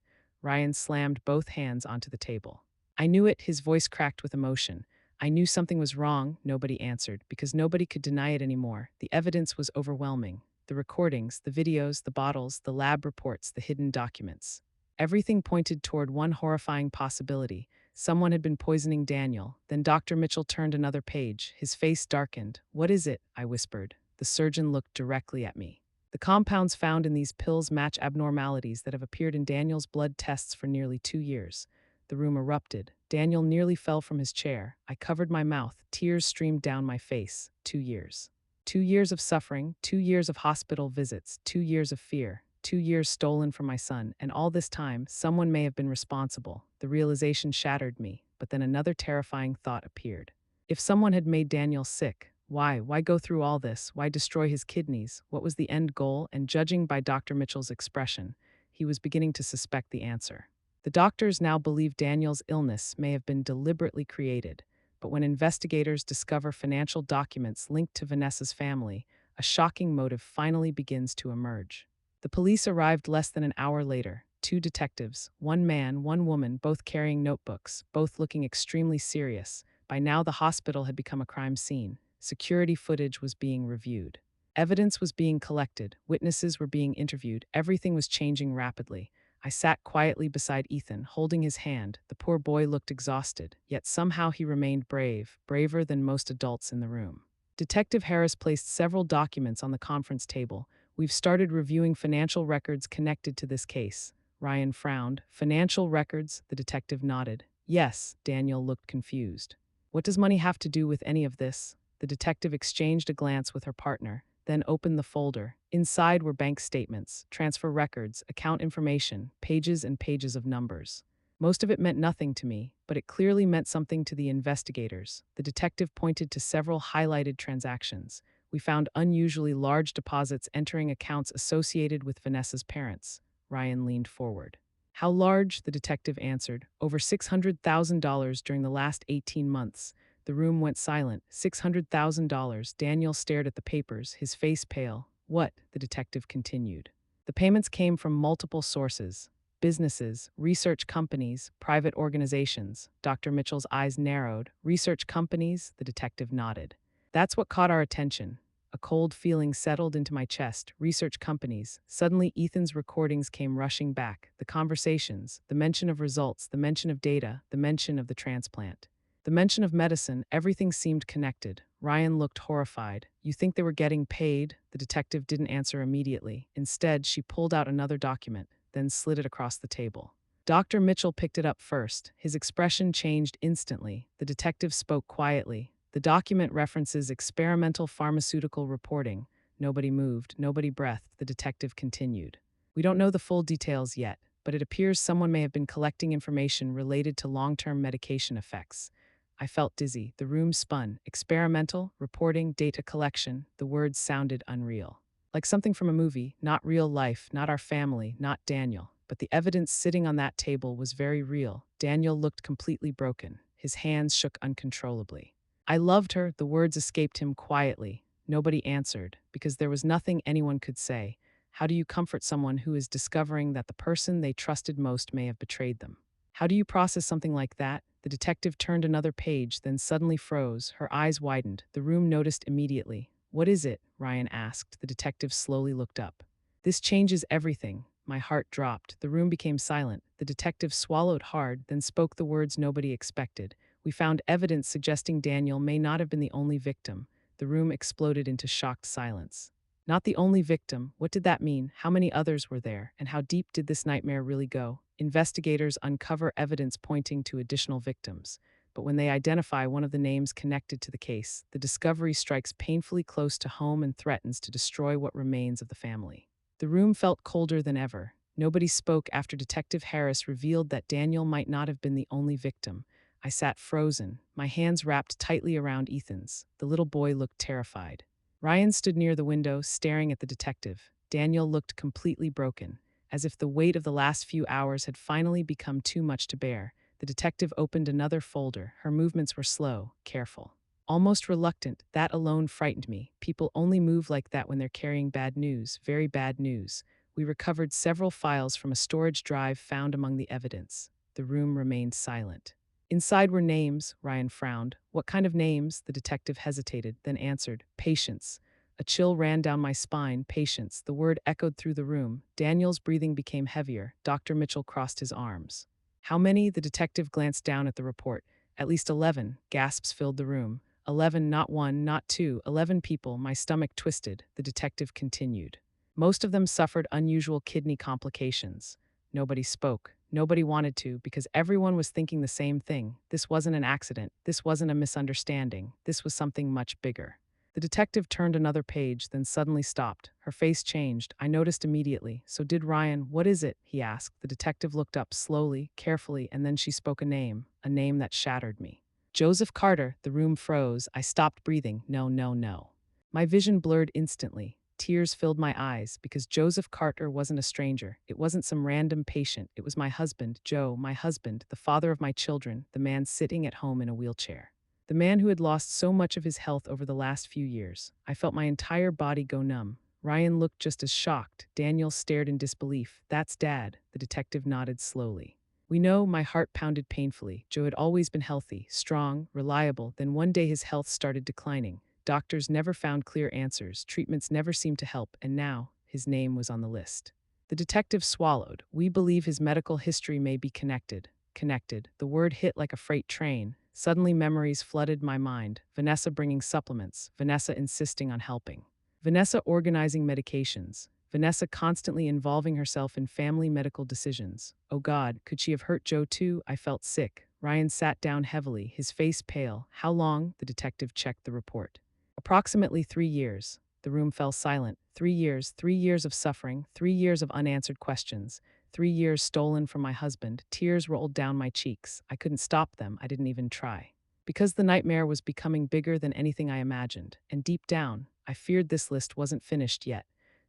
Ryan slammed both hands onto the table. I knew it. His voice cracked with emotion. I knew something was wrong. Nobody answered, because nobody could deny it anymore. The evidence was overwhelming. The recordings, the videos, the bottles, the lab reports, the hidden documents. Everything pointed toward one horrifying possibility. Someone had been poisoning Daniel. Then Dr. Mitchell turned another page. His face darkened. "What is it?" I whispered. The surgeon looked directly at me. "The compounds found in these pills match abnormalities that have appeared in Daniel's blood tests for nearly 2 years." The room erupted. Daniel nearly fell from his chair. I covered my mouth. Tears streamed down my face. 2 years. 2 years of suffering, 2 years of hospital visits, 2 years of fear, 2 years stolen from my son, and all this time, someone may have been responsible. The realization shattered me, but then another terrifying thought appeared. If someone had made Daniel sick, why? Why go through all this? Why destroy his kidneys? What was the end goal? And judging by Dr. Mitchell's expression, he was beginning to suspect the answer. The doctors now believe Daniel's illness may have been deliberately created, but when investigators discover financial documents linked to Vanessa's family, a shocking motive finally begins to emerge. The police arrived less than an hour later. 2 detectives, one man, one woman, both carrying notebooks, both looking extremely serious. By now, the hospital had become a crime scene. Security footage was being reviewed. Evidence was being collected. Witnesses were being interviewed. Everything was changing rapidly. I sat quietly beside Ethan, holding his hand. The poor boy looked exhausted, yet somehow he remained brave, braver than most adults in the room. Detective Harris placed several documents on the conference table. "We've started reviewing financial records connected to this case." Ryan frowned. "Financial records?" The detective nodded. "Yes." Daniel looked confused. "What does money have to do with any of this?" The detective exchanged a glance with her partner, then opened the folder. Inside were bank statements, transfer records, account information, pages and pages of numbers. Most of it meant nothing to me, but it clearly meant something to the investigators. The detective pointed to several highlighted transactions. "We found unusually large deposits entering accounts associated with Vanessa's parents." Ryan leaned forward. "How large?" The detective answered. "Over $600,000 during the last 18 months. The room went silent. $600,000. Daniel stared at the papers, his face pale. "What?" the detective continued. "The payments came from multiple sources. Businesses, research companies, private organizations." Dr. Mitchell's eyes narrowed. "Research companies?" The detective nodded. "That's what caught our attention." A cold feeling settled into my chest. Research companies. Suddenly, Ethan's recordings came rushing back. The conversations, the mention of results, the mention of data, the mention of the transplant. The mention of medicine, everything seemed connected. Ryan looked horrified. "You think they were getting paid?" The detective didn't answer immediately. Instead, she pulled out another document, then slid it across the table. Dr. Mitchell picked it up first. His expression changed instantly. The detective spoke quietly. "The document references experimental pharmaceutical reporting." Nobody moved, nobody breathed. The detective continued. "We don't know the full details yet, but it appears someone may have been collecting information related to long-term medication effects." I felt dizzy. The room spun. Experimental, reporting, data collection. The words sounded unreal. Like something from a movie, not real life, not our family, not Daniel. But the evidence sitting on that table was very real. Daniel looked completely broken. His hands shook uncontrollably. "I loved her," the words escaped him quietly. Nobody answered, because there was nothing anyone could say. How do you comfort someone who is discovering that the person they trusted most may have betrayed them? How do you process something like that? The detective turned another page, then suddenly froze. Her eyes widened. The room noticed immediately. "What is it?" Ryan asked. The detective slowly looked up. "This changes everything." My heart dropped. The room became silent. The detective swallowed hard, then spoke the words nobody expected. "We found evidence suggesting Daniel may not have been the only victim." The room exploded into shocked silence. Not the only victim. What did that mean? How many others were there? And how deep did this nightmare really go? Investigators uncover evidence pointing to additional victims. But when they identify one of the names connected to the case, the discovery strikes painfully close to home and threatens to destroy what remains of the family. The room felt colder than ever. Nobody spoke after Detective Harris revealed that Daniel might not have been the only victim. I sat frozen, my hands wrapped tightly around Ethan's. The little boy looked terrified. Ryan stood near the window, staring at the detective. Daniel looked completely broken, as if the weight of the last few hours had finally become too much to bear. The detective opened another folder. Her movements were slow, careful, almost reluctant. That alone frightened me. People only move like that when they're carrying bad news, very bad news. We recovered several files from a storage drive found among the evidence. The room remained silent. "Inside were names," Ryan frowned. "What kind of names?" The detective hesitated, then answered, "Patients." A chill ran down my spine. Patience. The word echoed through the room. Daniel's breathing became heavier. Dr. Mitchell crossed his arms. How many? The detective glanced down at the report. At least 11. Gasps filled the room. 11, not one, not two, 11 people. My stomach twisted. The detective continued. Most of them suffered unusual kidney complications. Nobody spoke. Nobody wanted to because everyone was thinking the same thing. This wasn't an accident. This wasn't a misunderstanding. This was something much bigger. The detective turned another page, then suddenly stopped. Her face changed. I noticed immediately. So did Ryan. What is it? He asked. The detective looked up slowly, carefully, and then she spoke a name that shattered me. Joseph Carter. The room froze. I stopped breathing. No, no, no. My vision blurred instantly. Tears filled my eyes because Joseph Carter wasn't a stranger. It wasn't some random patient. It was my husband, Joe, my husband, the father of my children, the man sitting at home in a wheelchair. The man who had lost so much of his health over the last few years. I felt my entire body go numb. Ryan looked just as shocked. Daniel stared in disbelief. That's Dad. The detective nodded slowly. We know. My heart pounded painfully. Joe had always been healthy, strong, reliable. Then one day his health started declining. Doctors never found clear answers, treatments never seemed to help, and now his name was on the list. The detective swallowed. We believe his medical history may be connected. Connected. The word hit like a freight train. Suddenly memories flooded my mind. Vanessa bringing supplements. Vanessa insisting on helping. Vanessa organizing medications. Vanessa constantly involving herself in family medical decisions. Oh God, could she have hurt Joe too? I felt sick. Ryan sat down heavily, his face pale. How long? The detective checked the report. Approximately 3 years. The room fell silent. 3 years, 3 years of suffering, 3 years of unanswered questions, 3 years stolen from my husband. Tears rolled down my cheeks. I couldn't stop them. I didn't even try. Because the nightmare was becoming bigger than anything I imagined, and deep down, I feared this list wasn't finished yet.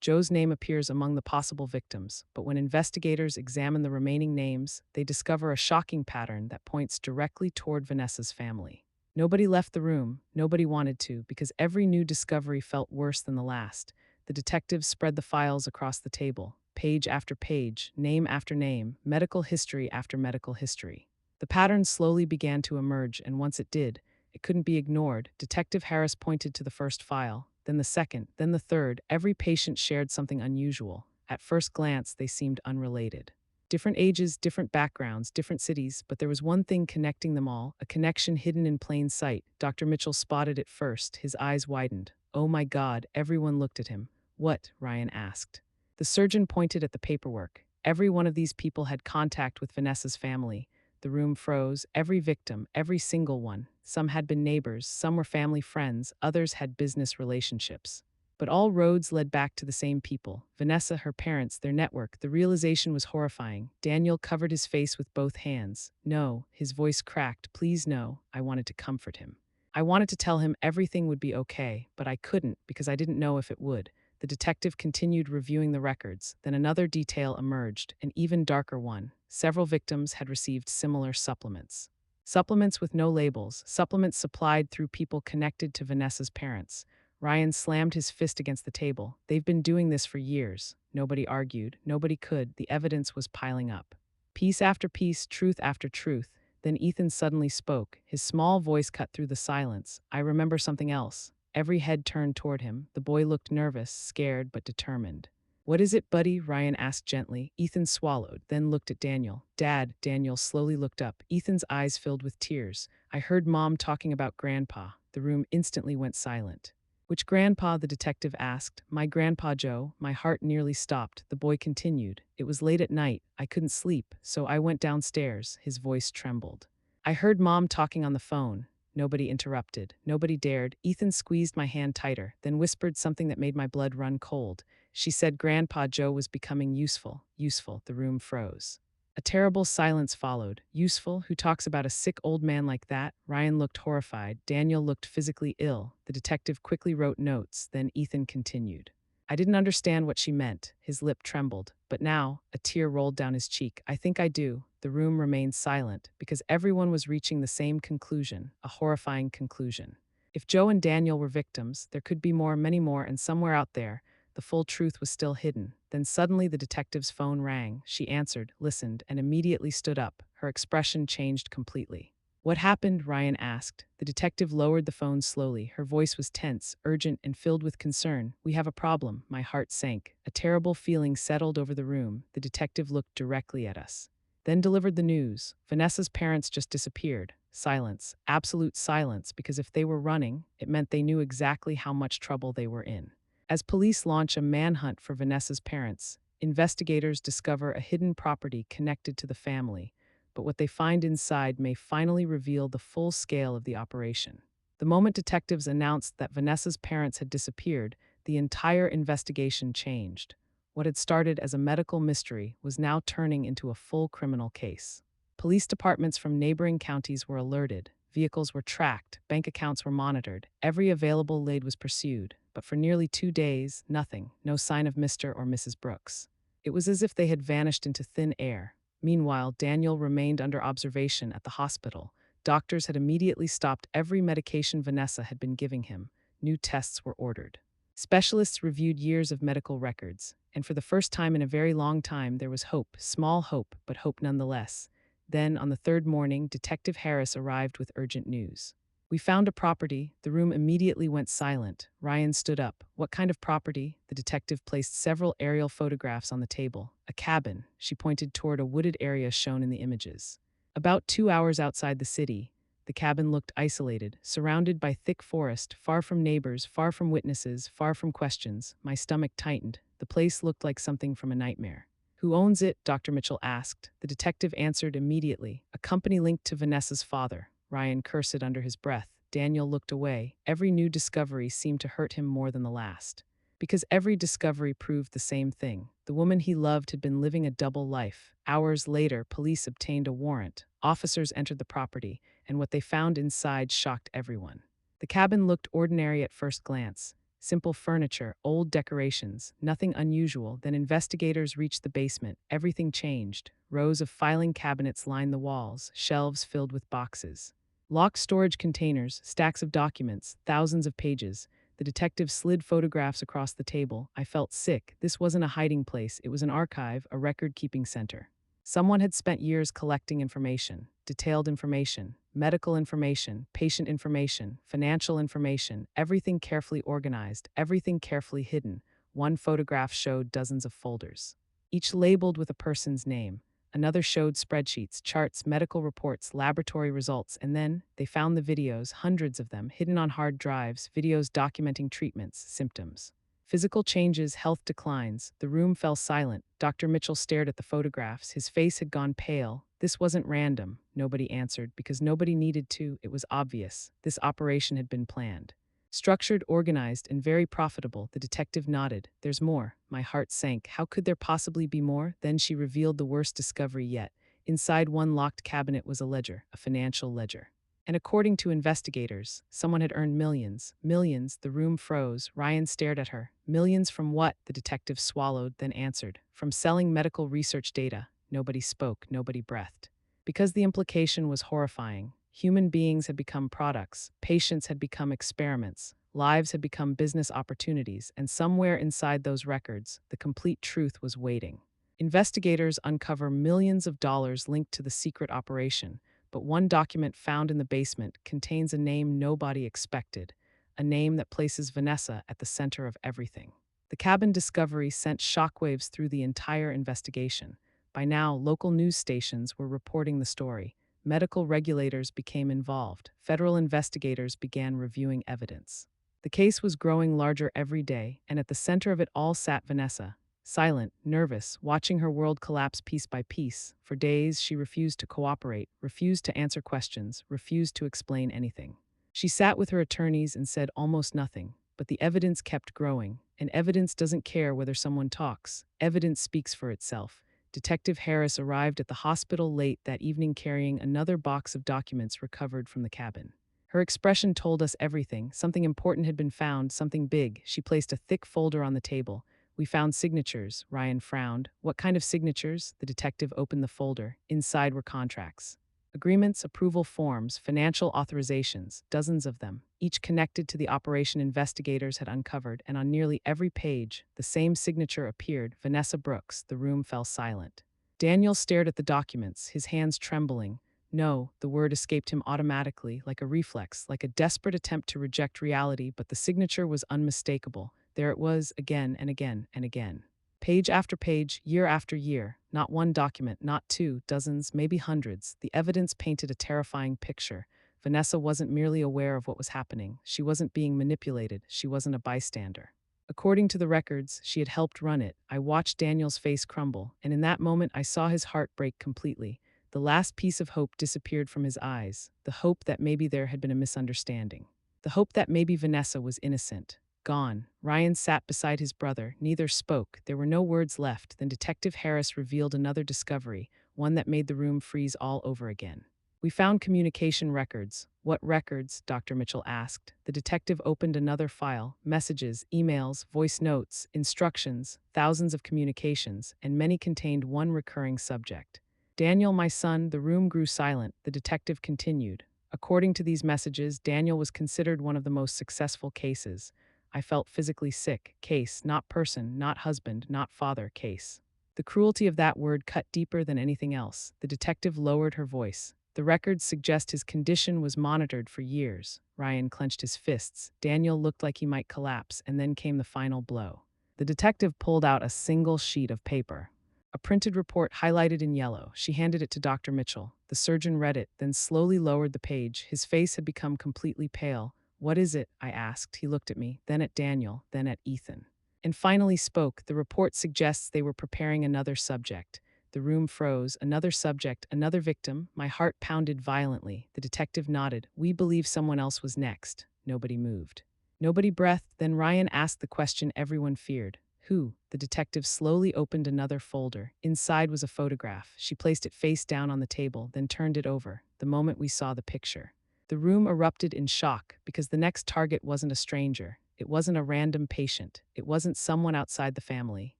Joe's name appears among the possible victims, but when investigators examine the remaining names, they discover a shocking pattern that points directly toward Vanessa's family. Nobody left the room, nobody wanted to, because every new discovery felt worse than the last. The detectives spread the files across the table, page after page, name after name, medical history after medical history. The pattern slowly began to emerge, and once it did, it couldn't be ignored. Detective Harris pointed to the first file, then the second, then the third. Every patient shared something unusual. At first glance, they seemed unrelated. Different ages, different backgrounds, different cities, but there was one thing connecting them all, a connection hidden in plain sight. Dr. Mitchell spotted it first. His eyes widened. Oh my God, everyone looked at him. What? Ryan asked. The surgeon pointed at the paperwork. Every one of these people had contact with Vanessa's family. The room froze. Every victim, every single one. Some had been neighbors, some were family friends, others had business relationships. But all roads led back to the same people. Vanessa, her parents, their network. The realization was horrifying. Daniel covered his face with both hands. No, his voice cracked. Please no. I wanted to comfort him. I wanted to tell him everything would be okay, but I couldn't because I didn't know if it would. The detective continued reviewing the records. Then another detail emerged, an even darker one. Several victims had received similar supplements. Supplements with no labels, supplements supplied through people connected to Vanessa's parents. Ryan slammed his fist against the table. They've been doing this for years. Nobody argued. Nobody could. The evidence was piling up. Piece after piece, truth after truth. Then Ethan suddenly spoke. His small voice cut through the silence. I remember something else. Every head turned toward him. The boy looked nervous, scared, but determined. What is it, buddy? Ryan asked gently. Ethan swallowed, then looked at Daniel. Dad. Daniel slowly looked up. Ethan's eyes filled with tears. I heard Mom talking about Grandpa. The room instantly went silent. Which grandpa? The detective asked. My grandpa Joe. My heart nearly stopped. The boy continued. It was late at night. I couldn't sleep, so I went downstairs. His voice trembled. I heard Mom talking on the phone. Nobody interrupted. Nobody dared. Ethan squeezed my hand tighter, then whispered something that made my blood run cold. She said Grandpa Joe was becoming useful. Useful. The room froze. A terrible silence followed. Useful? Who talks about a sick old man like that? Ryan looked horrified. Daniel looked physically ill. The detective quickly wrote notes. Then Ethan continued. I didn't understand what she meant. His lip trembled. But now, a tear rolled down his cheek. I think I do. The room remained silent because everyone was reaching the same conclusion, a horrifying conclusion. If Joe and Daniel were victims, there could be more, many more, and somewhere out there, the full truth was still hidden. Then suddenly the detective's phone rang. She answered, listened, and immediately stood up. Her expression changed completely. What happened? Ryan asked. The detective lowered the phone slowly. Her voice was tense, urgent, and filled with concern. We have a problem. My heart sank. A terrible feeling settled over the room. The detective looked directly at us. Then delivered the news. Vanessa's parents just disappeared. Silence. Absolute silence, because if they were running, it meant they knew exactly how much trouble they were in. As police launch a manhunt for Vanessa's parents, investigators discover a hidden property connected to the family, but what they find inside may finally reveal the full scale of the operation. The moment detectives announced that Vanessa's parents had disappeared, the entire investigation changed. What had started as a medical mystery was now turning into a full criminal case. Police departments from neighboring counties were alerted, vehicles were tracked, bank accounts were monitored, every available lead was pursued, but for nearly 2 days, nothing, no sign of Mr. or Mrs. Brooks. It was as if they had vanished into thin air. Meanwhile, Daniel remained under observation at the hospital. Doctors had immediately stopped every medication Vanessa had been giving him. New tests were ordered. Specialists reviewed years of medical records, and for the first time in a very long time, there was hope, small hope, but hope nonetheless. Then, on the third morning, Detective Harris arrived with urgent news. We found a property. The room immediately went silent. Ryan stood up. What kind of property? The detective placed several aerial photographs on the table. A cabin. She pointed toward a wooded area shown in the images. About 2 hours outside the city, the cabin looked isolated, surrounded by thick forest, far from neighbors, far from witnesses, far from questions. My stomach tightened. The place looked like something from a nightmare. Who owns it? Dr. Mitchell asked. The detective answered immediately. A company linked to Vanessa's father. Ryan cursed under his breath. Daniel looked away. Every new discovery seemed to hurt him more than the last. Because every discovery proved the same thing. The woman he loved had been living a double life. Hours later, police obtained a warrant. Officers entered the property, and what they found inside shocked everyone. The cabin looked ordinary at first glance. Simple furniture, old decorations, nothing unusual. Then investigators reached the basement. Everything changed. Rows of filing cabinets lined the walls, shelves filled with boxes. Locked storage containers, stacks of documents, thousands of pages. The detective slid photographs across the table. I felt sick. This wasn't a hiding place. It was an archive, a record-keeping center. Someone had spent years collecting information, detailed information, medical information, patient information, financial information, everything carefully organized, everything carefully hidden. One photograph showed dozens of folders, each labeled with a person's name. Another showed spreadsheets, charts, medical reports, laboratory results, and then they found the videos, hundreds of them, hidden on hard drives, videos documenting treatments, symptoms. Physical changes, health declines. The room fell silent. Dr. Mitchell stared at the photographs. His face had gone pale. This wasn't random. Nobody answered, because nobody needed to. It was obvious. This operation had been planned. Structured, organized, and very profitable, the detective nodded. There's more. My heart sank. How could there possibly be more? Then she revealed the worst discovery yet. Inside one locked cabinet was a ledger, a financial ledger. And according to investigators, someone had earned millions. Millions. The room froze. Ryan stared at her. Millions from what? The detective swallowed, then answered. From selling medical research data. Nobody spoke. Nobody breathed. Because the implication was horrifying. Human beings had become products. Patients had become experiments. Lives had become business opportunities. And somewhere inside those records, the complete truth was waiting. Investigators uncover millions of dollars linked to the secret operation. But one document found in the basement contains a name nobody expected, a name that places Vanessa at the center of everything. The cabin discovery sent shockwaves through the entire investigation. By now, local news stations were reporting the story. Medical regulators became involved. Federal investigators began reviewing evidence. The case was growing larger every day, and at the center of it all sat Vanessa. Silent, nervous, watching her world collapse piece by piece. For days, she refused to cooperate, refused to answer questions, refused to explain anything. She sat with her attorneys and said almost nothing, but the evidence kept growing, and evidence doesn't care whether someone talks. Evidence speaks for itself. Detective Harris arrived at the hospital late that evening carrying another box of documents recovered from the cabin. Her expression told us everything. Something important had been found, something big. She placed a thick folder on the table. We found signatures. Ryan frowned. What kind of signatures? The detective opened the folder. Inside were contracts. Agreements, approval forms, financial authorizations, dozens of them, each connected to the operation investigators had uncovered, and on nearly every page, the same signature appeared, Vanessa Brooks. The room fell silent. Daniel stared at the documents, his hands trembling. No, the word escaped him automatically, like a reflex, like a desperate attempt to reject reality, but the signature was unmistakable. There it was, again and again and again. Page after page, year after year, not one document, not two, dozens, maybe hundreds. The evidence painted a terrifying picture. Vanessa wasn't merely aware of what was happening. She wasn't being manipulated. She wasn't a bystander. According to the records, she had helped run it. I watched Daniel's face crumble, and in that moment I saw his heart break completely. The last piece of hope disappeared from his eyes, the hope that maybe there had been a misunderstanding. The hope that maybe Vanessa was innocent. Gone. Ryan sat beside his brother. Neither spoke. There were no words left. Then Detective Harris revealed another discovery, one that made the room freeze all over again. We found communication records. What records? Dr. Mitchell asked. The detective opened another file. Messages, emails, voice notes, instructions, thousands of communications, and many contained one recurring subject. Daniel, my son. The room grew silent. The detective continued. According to these messages, Daniel was considered one of the most successful cases. I felt physically sick. Case, not person, not husband, not father, case. The cruelty of that word cut deeper than anything else. The detective lowered her voice. The records suggest his condition was monitored for years. Ryan clenched his fists. Daniel looked like he might collapse, and then came the final blow. The detective pulled out a single sheet of paper. A printed report highlighted in yellow. She handed it to Dr. Mitchell. The surgeon read it, then slowly lowered the page. His face had become completely pale. "What is it?" I asked. He looked at me, then at Daniel, then at Ethan, and finally spoke. "The report suggests they were preparing another subject." The room froze. Another subject, another victim. My heart pounded violently. The detective nodded. "We believe someone else was next." Nobody moved. Nobody breathed. Then Ryan asked the question everyone feared. "Who?" The detective slowly opened another folder. Inside was a photograph. She placed it face down on the table, then turned it over. The moment we saw the picture, the room erupted in shock because the next target wasn't a stranger. It wasn't a random patient. It wasn't someone outside the family.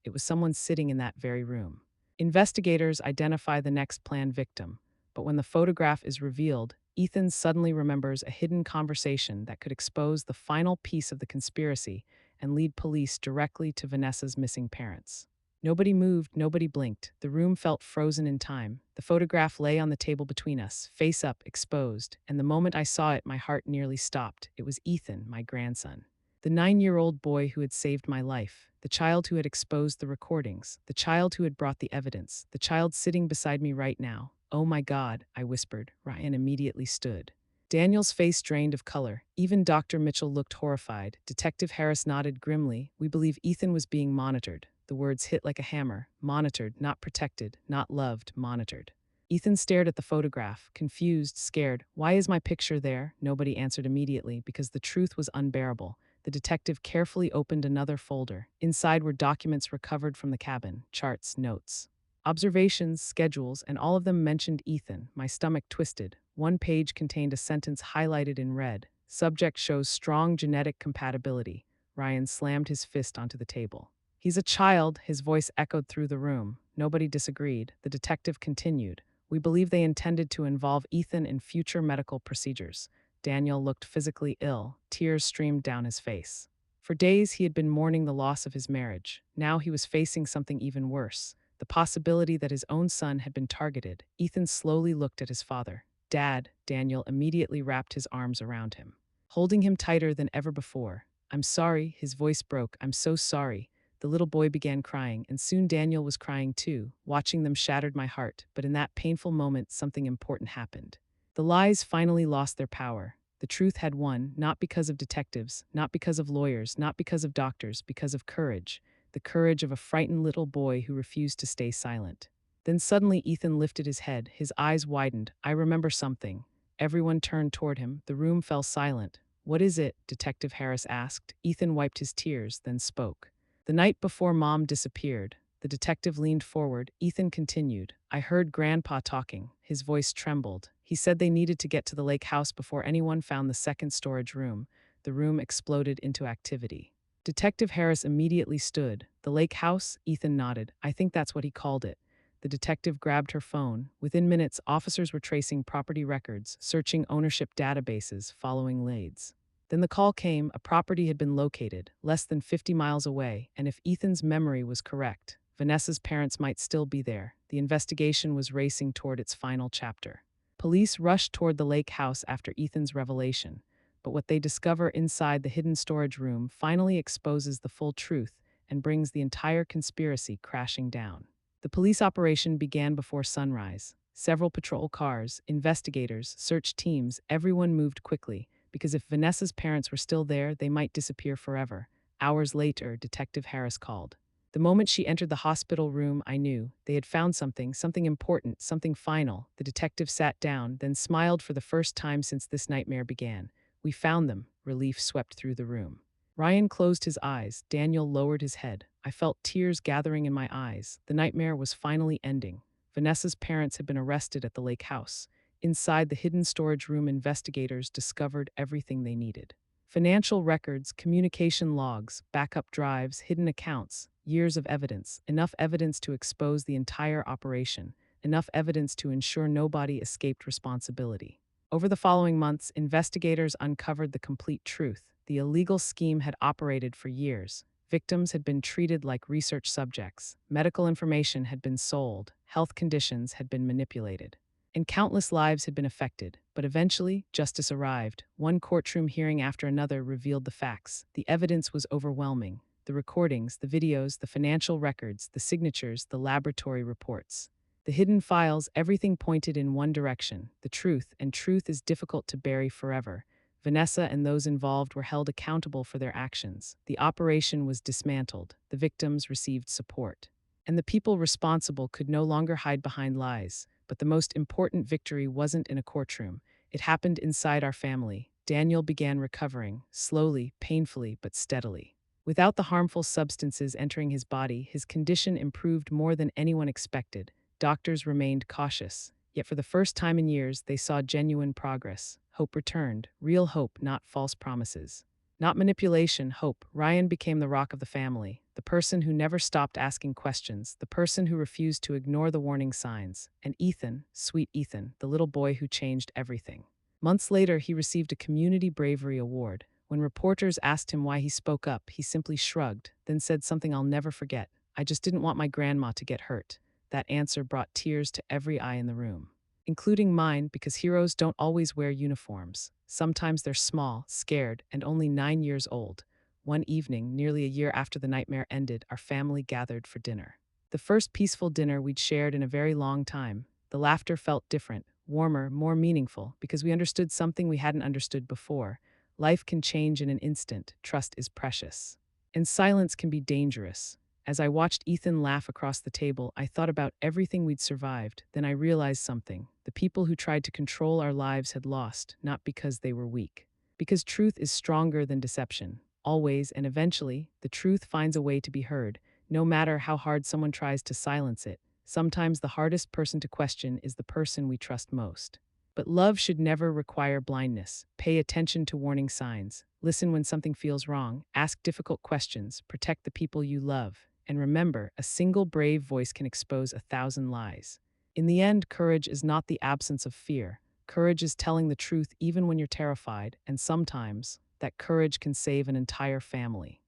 It was someone sitting in that very room. Investigators identify the next planned victim, but when the photograph is revealed, Ethan suddenly remembers a hidden conversation that could expose the final piece of the conspiracy and lead police directly to Vanessa's missing parents. Nobody moved, nobody blinked. The room felt frozen in time. The photograph lay on the table between us, face up, exposed, and the moment I saw it, my heart nearly stopped. It was Ethan, my grandson. The 9-year-old boy who had saved my life, the child who had exposed the recordings, the child who had brought the evidence, the child sitting beside me right now. "Oh my God," I whispered. Ryan immediately stood. Daniel's face drained of color. Even Dr. Mitchell looked horrified. Detective Harris nodded grimly. "We believe Ethan was being monitored." The words hit like a hammer. Monitored, not protected, not loved, monitored. Ethan stared at the photograph, confused, scared. "Why is my picture there?" Nobody answered immediately because the truth was unbearable. The detective carefully opened another folder. Inside were documents recovered from the cabin, charts, notes, observations, schedules, and all of them mentioned Ethan. My stomach twisted. One page contained a sentence highlighted in red. "Subject shows strong genetic compatibility." Ryan slammed his fist onto the table. "He's a child," his voice echoed through the room. Nobody disagreed. The detective continued. "We believe they intended to involve Ethan in future medical procedures." Daniel looked physically ill. Tears streamed down his face. For days, he had been mourning the loss of his marriage. Now he was facing something even worse, the possibility that his own son had been targeted. Ethan slowly looked at his father. "Dad," Daniel immediately wrapped his arms around him, holding him tighter than ever before. "I'm sorry," his voice broke. "I'm so sorry." The little boy began crying, and soon Daniel was crying too. Watching them shattered my heart, but in that painful moment, something important happened. The lies finally lost their power. The truth had won, not because of detectives, not because of lawyers, not because of doctors, because of courage. The courage of a frightened little boy who refused to stay silent. Then suddenly Ethan lifted his head. His eyes widened. "I remember something." Everyone turned toward him. The room fell silent. "What is it?" Detective Harris asked. Ethan wiped his tears, then spoke. "The night before Mom disappeared." The detective leaned forward. Ethan continued. "I heard Grandpa talking." His voice trembled. He said they needed to get to the lake house before anyone found the second storage room. The room exploded into activity. Detective Harris immediately stood. "The lake house?" Ethan nodded. "I think that's what he called it." The detective grabbed her phone. Within minutes, officers were tracing property records, searching ownership databases, following leads. Then the call came. A property had been located, less than 50 miles away, and if Ethan's memory was correct, Vanessa's parents might still be there. The investigation was racing toward its final chapter. Police rushed toward the lake house after Ethan's revelation, but what they discover inside the hidden storage room finally exposes the full truth and brings the entire conspiracy crashing down. The police operation began before sunrise. Several patrol cars, investigators, search teams, everyone moved quickly, because if Vanessa's parents were still there, they might disappear forever. Hours later, Detective Harris called. The moment she entered the hospital room, I knew they had found something important, something final. The detective sat down, then smiled for the first time since this nightmare began. We found them. Relief swept through the room. Ryan closed his eyes. Daniel lowered his head. I felt tears gathering in my eyes. The nightmare was finally ending. Vanessa's parents had been arrested at the lake house. Inside the hidden storage room, investigators discovered everything they needed. Financial records, communication logs, backup drives, hidden accounts, years of evidence, enough evidence to expose the entire operation, enough evidence to ensure nobody escaped responsibility. Over the following months, investigators uncovered the complete truth. The illegal scheme had operated for years. Victims had been treated like research subjects. Medical information had been sold. Health conditions had been manipulated. And countless lives had been affected, but eventually, justice arrived. One courtroom hearing after another revealed the facts. The evidence was overwhelming. The recordings, the videos, the financial records, the signatures, the laboratory reports. The hidden files, everything pointed in one direction, the truth, and truth is difficult to bury forever. Vanessa and those involved were held accountable for their actions. The operation was dismantled. The victims received support. And the people responsible could no longer hide behind lies. But the most important victory wasn't in a courtroom. It happened inside our family. Daniel began recovering, slowly, painfully, but steadily. Without the harmful substances entering his body, his condition improved more than anyone expected. Doctors remained cautious. Yet for the first time in years, they saw genuine progress. Hope returned. Real hope, not false promises. Not manipulation, hope. Ryan became the rock of the family, the person who never stopped asking questions, the person who refused to ignore the warning signs. And Ethan, sweet Ethan, the little boy who changed everything. Months later, he received a Community Bravery Award. When reporters asked him why he spoke up, he simply shrugged, then said something I'll never forget. I just didn't want my grandma to get hurt. That answer brought tears to every eye in the room, including mine, because heroes don't always wear uniforms. Sometimes they're small, scared, and only 9 years old. One evening, nearly a year after the nightmare ended, our family gathered for dinner. The first peaceful dinner we'd shared in a very long time. The laughter felt different, warmer, more meaningful, because we understood something we hadn't understood before. Life can change in an instant. Trust is precious. And silence can be dangerous. As I watched Ethan laugh across the table, I thought about everything we'd survived. Then I realized something. The people who tried to control our lives had lost, not because they were weak. Because truth is stronger than deception. Always and eventually, the truth finds a way to be heard, no matter how hard someone tries to silence it. Sometimes the hardest person to question is the person we trust most. But love should never require blindness. Pay attention to warning signs. Listen when something feels wrong. Ask difficult questions. Protect the people you love. And remember, a single brave voice can expose 1,000 lies. In the end, courage is not the absence of fear. Courage is telling the truth even when you're terrified, and sometimes that courage can save an entire family.